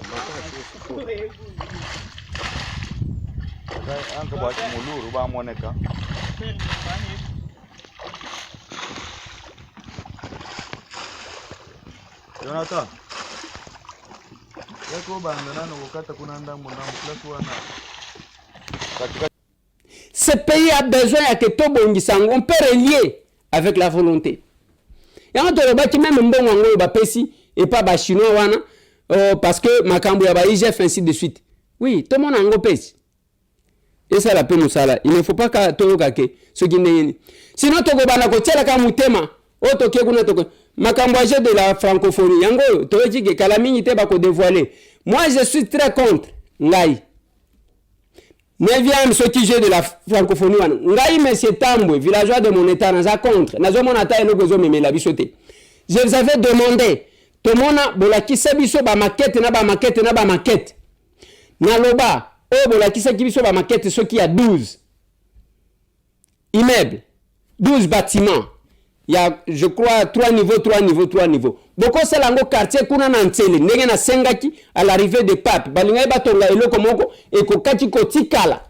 Anka ba muluru ba moneka. Jonathan. Yako bangana no kukata kuna ndambo na plus wana. Ce pays a besoin que tout bongisango, on peut relier avec la volonté. Et on te rebâtit même un bon ango bapesi et pas ba chinois wana parce que makambo ya ba IGF ainsi de suite. Oui, tout le monde ango pesi. Et ça la peine ça là. Il ne faut pas que tout kake ce qui n'est. Sinon to go bana ko tela ka mutema. O to ke kuna to makambo de la francophonie. Yango to eji ke kala mingi te ba ko dévoiler. Moi je suis très contre ngai. 9e sotige de la francophonie wana ngai monsieur Tambwe villageois de mon état naza contre nazo mona ta eloko zo memela biso te. Je vous avais demandé to mona bolakisa biso ba maquette na ba maquette na ba maquette na loba o bolakisa ki biso ba maquette ce qui a 12 immeubles 12 bâtiments. Il y a je crois 3 niveaux. Boko selango quartier kuna na Ntsele ndenge na sengaki à l'arrivée des papes balingai batonga eloko moko et ko kati ko tikala.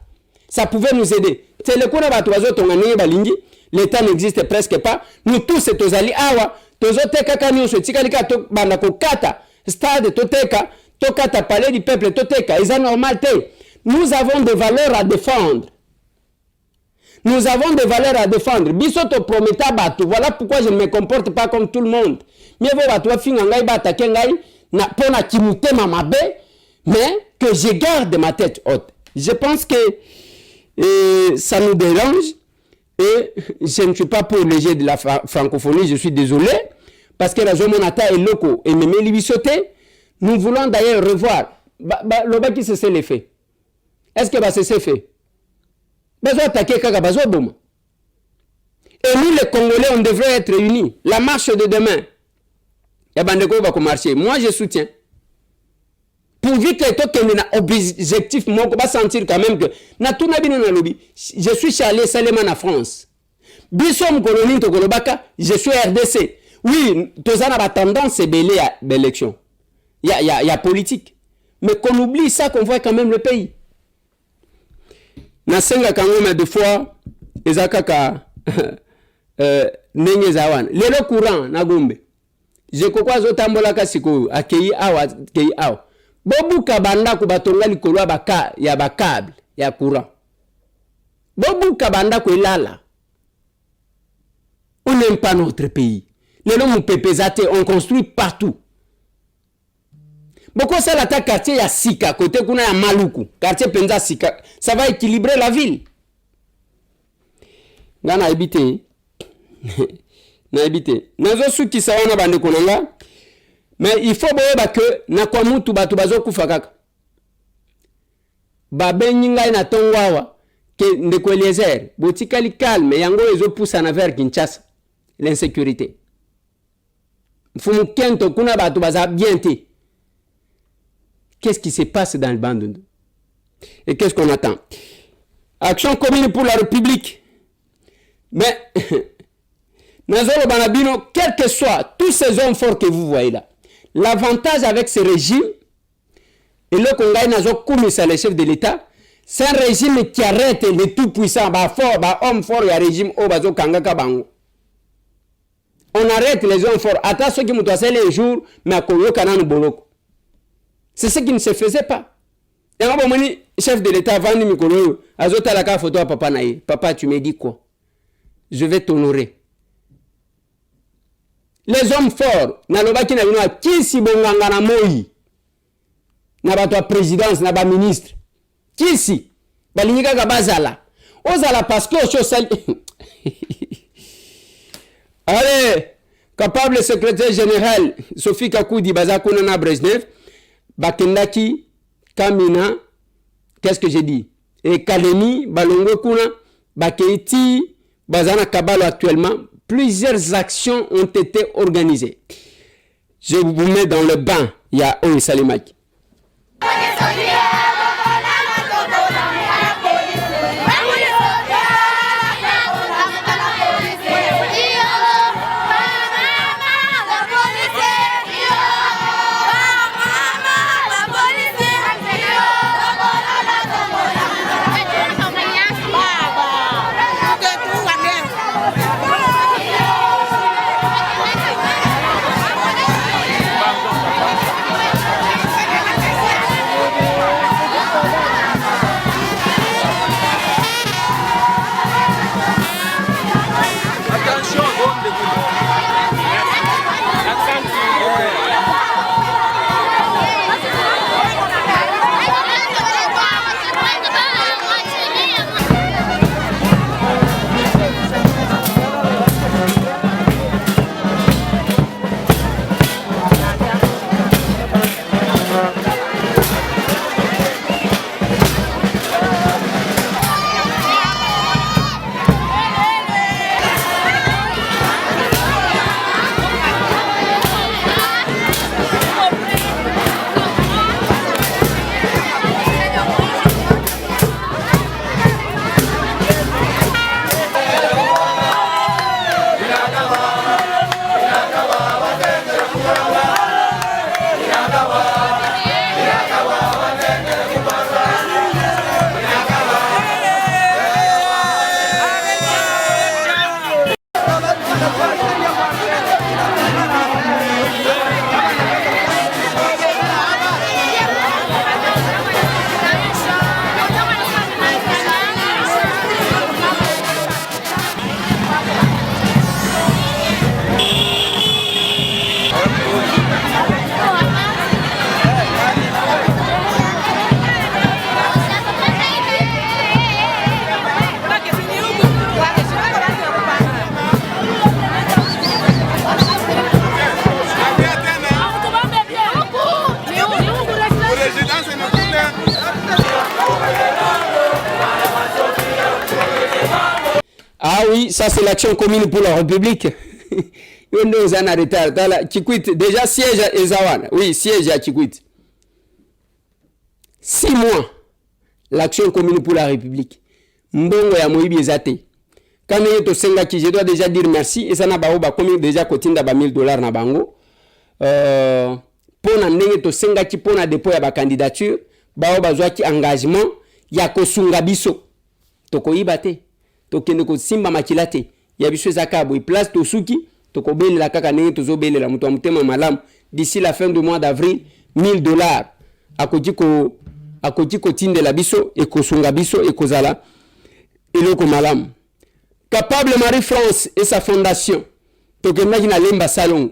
Ça pouvait nous aider. Tele kuna bato bazotonga ndenge balingi, l'état n'existe presque pas. Nous tous tozali awa tozoteka kanyoso tikalika to banda ko kata stade toteka to kata palais du peuple toteka eza normal te. Nous avons des valeurs à défendre. Nous avons des valeurs à défendre. Bisoto prometa batu. Voilà pourquoi je ne me comporte pas comme tout le monde. Mais que je garde ma tête haute. Je pense que ça nous dérange et je ne suis pas pour le jeu de la francophonie. Je suis désolé parce que la Zomonata est loco et me libisoté. Nous voulons d'ailleurs revoir. Le qui cesse les faits. Est-ce que va cesser fait? Et nous, les Congolais, on devrait être unis. La marche de demain, moi, je soutiens. Pourvu que tout un objectif, moi, je vais sentir quand même que je suis Charlie Saleman en France. Je suis RDC. Oui, tous on a tendance à belé à l'élection. Il y a politique. Mais qu'on oublie ça, qu'on voit quand même le pays. Nasenga kangoma de fois ezakaka nenge zawan lelo courant na gombe je kokwa zo tambola kasiko akei awa kei awa bobu kabanda ku batonga likolo ya bakable ya courant bobu kabanda ku ilala. On n'aime pas notre pays. Lelo mu pepezate on construit partout. Boko ça la quartier ya Sika côté kuna ya Maluku quartier penza Sika ça va équilibrer la ville. Ngana habité na habité nazo suki sawana bande konanga mais il faut boyeba que na kwa mutu batu bazo kufa kaka babenyi ngai na tongwawa ke ndeko Eliezer botikali calme yango ezo poussa na vers Kinshasa l'insécurité mfumu kento kuna batu baza bien te. Qu'est-ce qui se passe dans le Bandundu? Et qu'est-ce qu'on attend? Action commune pour la République. Mais, Nazolo Banabino, quel que soit tous ces hommes forts que vous voyez là, l'avantage avec ce régime, et le Congo Nazo Koumissa, le chef de l'État, c'est un régime qui arrête les tout-puissants, homme fort, il y a un régime au Bazo Kangaka Bango. On arrête les hommes forts. Attends ceux qui m'ont passé les jours, mais à Koyo Kanan Boloko. C'est ce qui ne se faisait pas. Et moi, le chef de l'État, Vandi Mikolo, Azota la photo à papa naï. Papa, tu me dis quoi? Je vais t'honorer. Les hommes forts, Nalobaki na bino qui si bonganga na moi. Na ba toi présidence, na ba ministre. Qui si? Balinika ka bazala. Ozala parce que social. Allez, capable secrétaire général Sophie Kakoudi Bazakuna na Brezhnev. Bakendaki, Kamina, qu'est-ce que j'ai dit? Et Kalemi, Balongo Kuna, Bakeiti, Bazana Kabalo actuellement, plusieurs actions ont été organisées. Je vous mets dans le bain. Il y a Oye Salimaki. Ah oui, ça c'est l'action commune pour la République. On est en retard. Déjà siège à Ezawan. Oui, siège à Chikwit. 6 mois. L'action commune pour la République. Mbongo ya moibi ezate. Quand je dois déjà dire merci. Et ça n'a pas combien déjà cotinda ba $1000 na bango. Pour na to senga ki pour na dépôt ya ba candidature. Bao bazwa ki engagement ya kosunga biso. Toko ibate. Tokende ko simba makila te ya biso ezaka boy place to suki toko belela kaka ndenge tozo belela mutu amutema malamu d'ici la fin du mois d'avril $1000 akoti ko tindela biso e kosunga biso e kozala eloko malamu. Capable Marie-France et sa fondation tokenda kina lemba salon.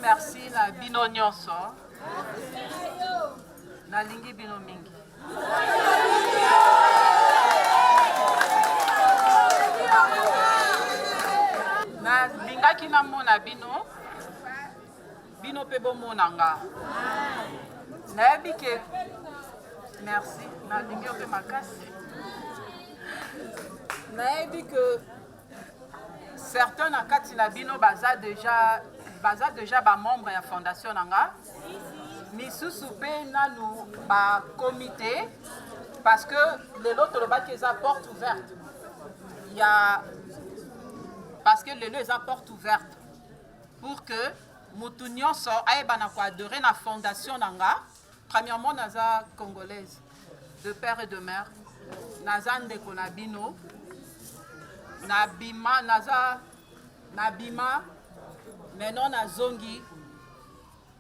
Merci na bino nyonso. Nalingi bino mingi. Na lingaki na mona bino. Bino pe bomona nga. Nayebi ke merci. Nalingi ope makasi. Nayebi que certains na kati na bino baza déjà ba membre ya fondation nanga. Misusu pe nanu ba comité parce que lelo tolobaki eza porte ouverte. Il y a parce que lelo eza porte ouverte pour que mutu nyonso ayebana ko adorer na fondation nanga. Premièrement naza congolaise de père et de mère. Naza ndeko na bino. Nabima naza nabima maintenant na zongi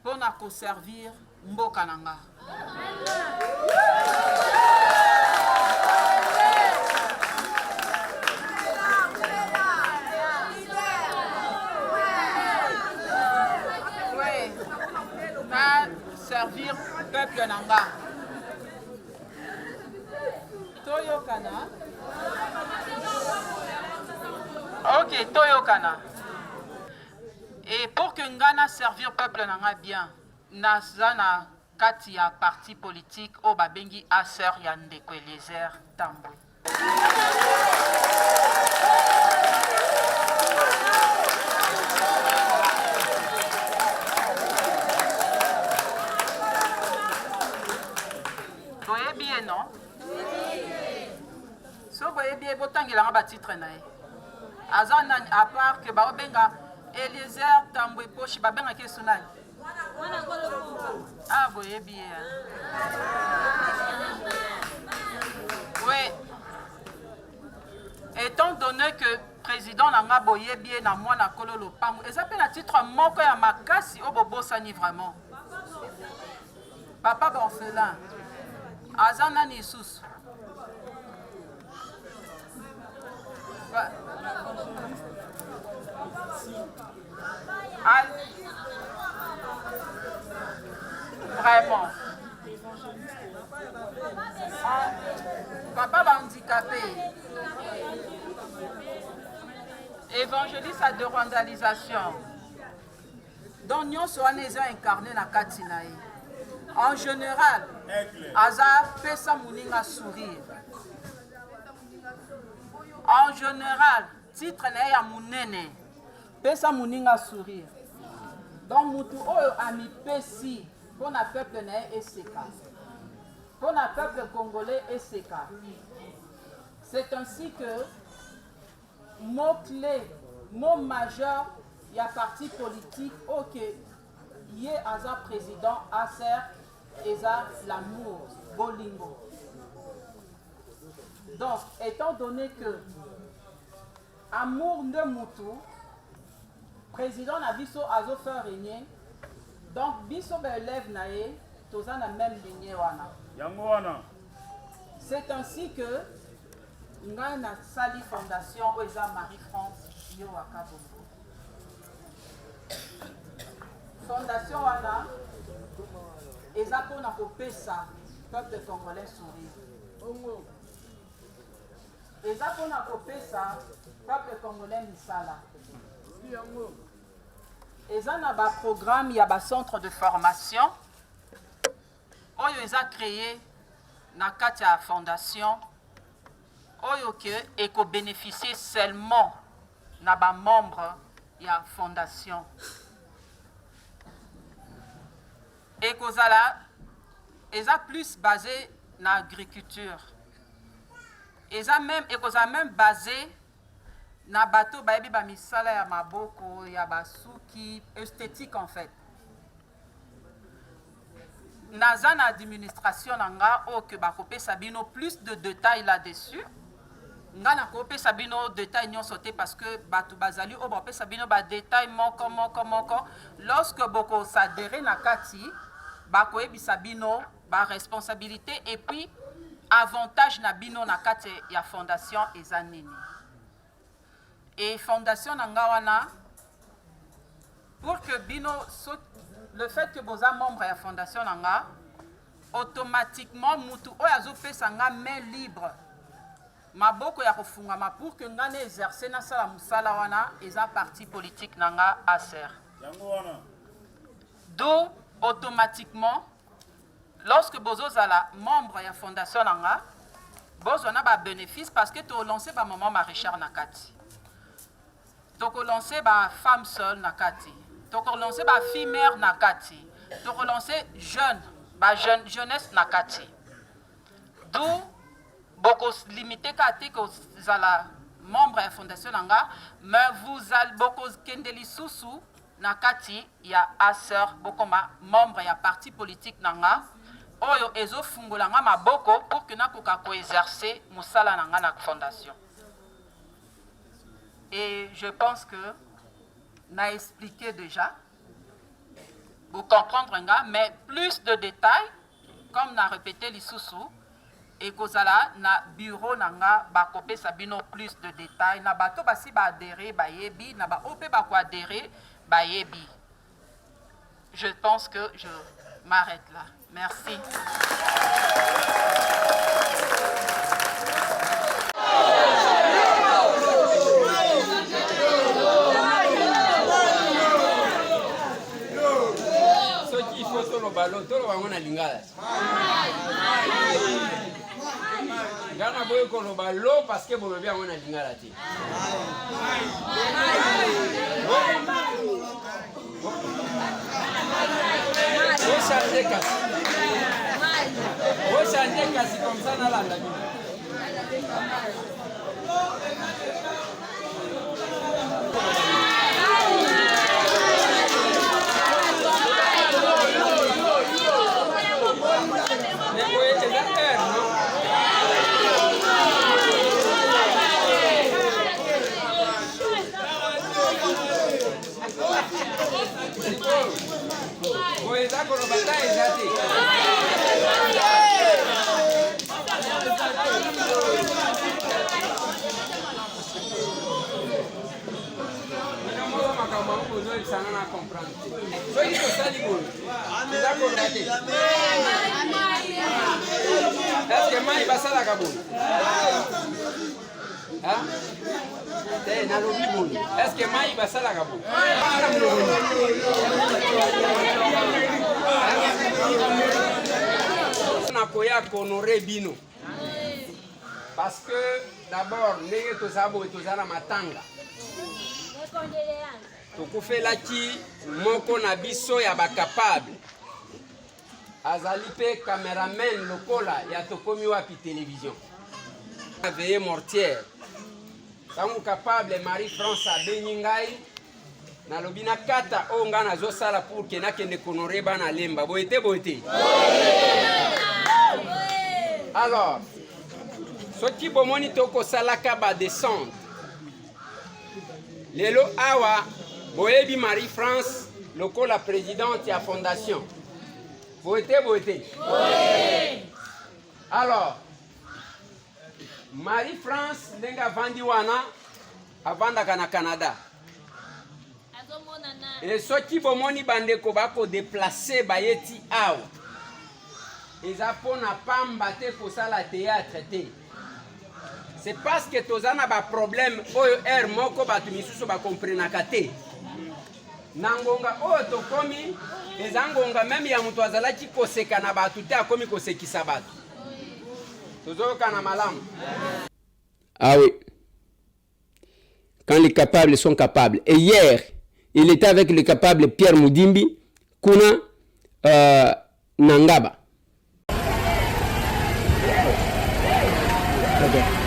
pour na ko servir mboka nanga. Oui, na servir peuple nanga. Toyokana. Ok, Toyokana. Et pour que Ngana servir peuple nanga bien, nazana kati ya parti politique o babengi Aser ya Ndeko Eliezer Tambwe. bien, non? So boye bien, botangela nga titre na ye. Azana à part que ba benga Eliezer Tambwe Poshi ba benga ke sunani. Ah boye bien. Oui. Étant donné que président nanga boye bien na moi na kololo pango, et ça peut la titre moko ya makasi o bobosani vraiment. Papa Borfelin. Azana ni sous. Vraiment. Papa va handicapé. Évangéliste à de rwandalisation. Donc nous sommes incarnés dans Katinaï. En général, Aza pesa muninga sourire. En général, titre na ya munene, pesa muninga sourire. Donc mutu oyo ami pesi pour na peuple na eseka. Pour na peuple congolais eseka. C'est ainsi que mot clé, mot majeur, il y a parti politique OK. Y est Aza président Acer Eza l'amour bolingo. Donc, étant donné que amour de Moutou, président na biso azo faire régner, donc biso élève nae, toza na même lignée wana. Yango wana. C'est ainsi que nga na sali fondation Oeza Marie-France yo Wakabongo. Fondation wana eza pona kopesa peuple congolais sourire. Eza pona kopesa peuple congolais misala. Eza na ba programme ya ba centre de formation oyo eza créé na kati ya fondation oyo ke eko bénéficier seulement na ba membre ya fondation. Ekozala eza plus basé na agriculture. Eza même basé na bateau bayebi ba misala ya maboko ya basuki esthétique en fait. Naza na administration nanga o que ba kopesa bino plus de détails là-dessus. Nga na kopesa bino détails nyon sauté parce que bato bazali o ba kopesa bino ba détails moko. Lorsque boko s'adhérer na kati ba koyebisa bino ba responsabilité et puis avantage na bino na kati ya fondation eza nini. Et fondation nanga wana pour que bino le fait que boza membre ya fondation nanga automatiquement mutu oyo azopesa nga main libre maboko ya kofungama pour que nga ne exercer na sala musala wana eza parti politique nanga ACR. Yango wana. Donc automatiquement lorsque bozo zala membre ya fondation nanga bozo na ba bénéfice parce que to lancer ba maman maraîchère na kati. To lancer ba femme seule na kati. To lancer ba fille mère na kati. To lancer jeune ba jeunesse na kati. D'où beaucoup limité kati que zala membre ya fondation nanga mais vous allez beaucoup kendeli susu na kati ya ACR bokoma membre ya parti politique nanga oyo ezo fungola nga maboko pour que na koka ko exercer musala nanga na fondation. Et je pense que n'a expliqué déjà vous comprendre nga mais plus de détails comme n'a répété lisusu et kozala na bureau nanga ba kopesa bino plus de détails na bato basi ba adhérer ba yebi na ba opé ba ko adhérer ba yebi. Je pense que je m'arrête là. Merci. Soki il faut solo balo tolo bango na lingala. Gana boyo ko lo balo parce que bobe bien on a lingala ti. Vous comme ça dans la est-ce que mai basala kaboni est-ce que mai basala kaboni na koya honorer bino parce que d'abord ndenge tozabo tozala matanga tokufelaki moko na biso ya bakapable azali pe cameraman lokola ya tokomi wapi télévision veillée mortière tangu capable Marie-France abenyi ngai nalobi na kata oyo ngai nazosala pour ke nakende konore bana lemba boyete boyete alors soki bomoni tokosalaka badescente lelo awa boyebi Marie-France lokola présidente ya fondation boyete boyete alors Marie-France ndenge avandi wana avandaka na Canada et soki bomoni bandeko bako déplacer bayeti awa eza pona pamba te kosala théâtre te c'est parce que tozana ba problème oyo air moko batu misusu ba comprenaka te na ngonga oyo tokomi eza ngonga même ya mutu azalaki koseka na batu te akomi kosekisa batu tozoyoka na malamu. Ah oui, quand les capables sont capables. Et hier, il était avec le capable Pierre Moudimbi, Kuna Nangaba. Yeah.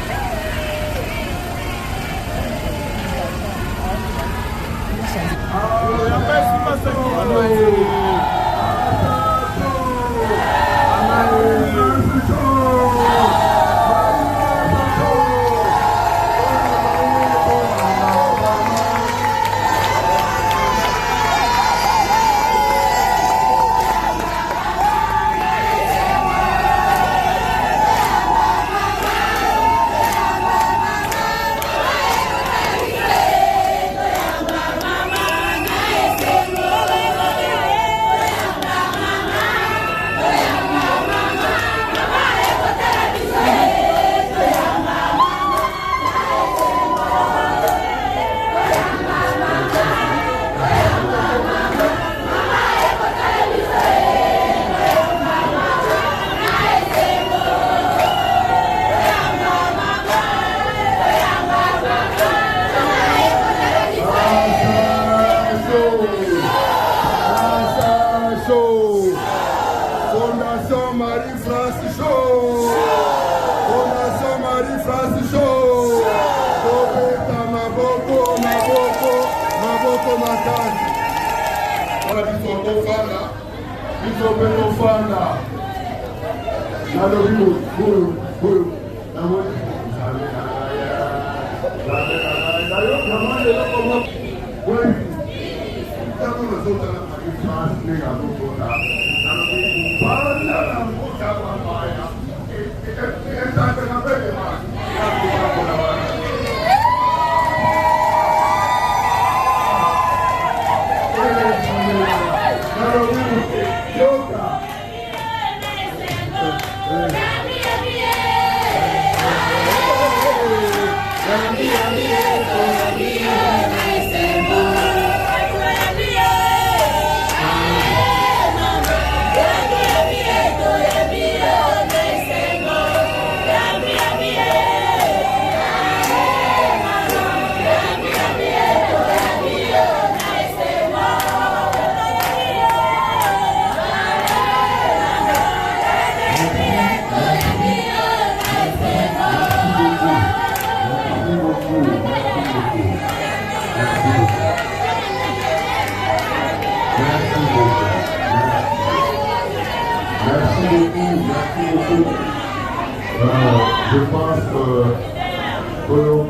Je pense que l'on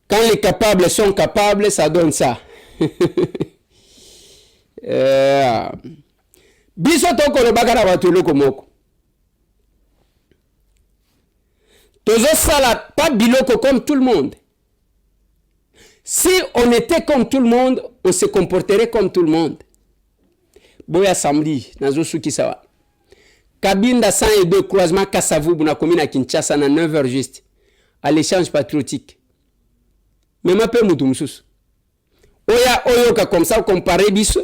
Quand les capables sont capables, ça donne ça. Biso toko le bagara batulu komoko. Tozo sala pas biloko comme tout le monde. Si on était comme tout le monde, on se comporterait comme tout le monde. Boya samedi, nazo suki sawa. Kabinda 102 croisement Kassavubu na commune à Kinshasa na 9h juste. À l'échange patriotique. Mais ma pe mutu mususu. Oya oyoka comme ça comparer biso.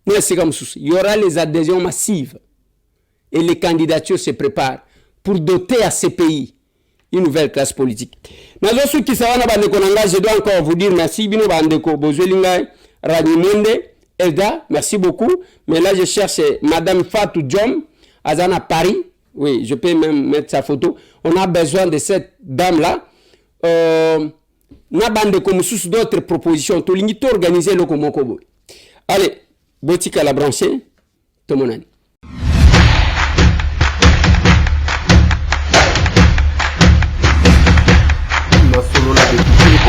Il y aura les adhésions massives. Et les candidatures se préparent pour doter à ces pays une nouvelle classe politique. Je dois encore vous dire merci. Bino bandeko Bozolinga Ranimonde Elda, merci beaucoup. Mais là je cherche Madame Fatou Diom Azana Paris. Oui, je peux même mettre sa photo. On a besoin de cette dame-là. Na bande comme sous d'autres propositions. Tout l'unité organisé le Komokobo. Allez, boutique à la branchée. Tout mon ami.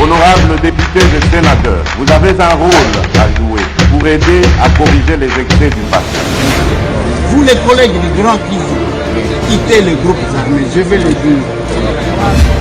Honorables députés et sénateurs, vous avez un rôle à jouer pour aider à corriger les excès du passé. Vous les collègues du Grand Kivu, quittez les groupes armés, je vais le dire.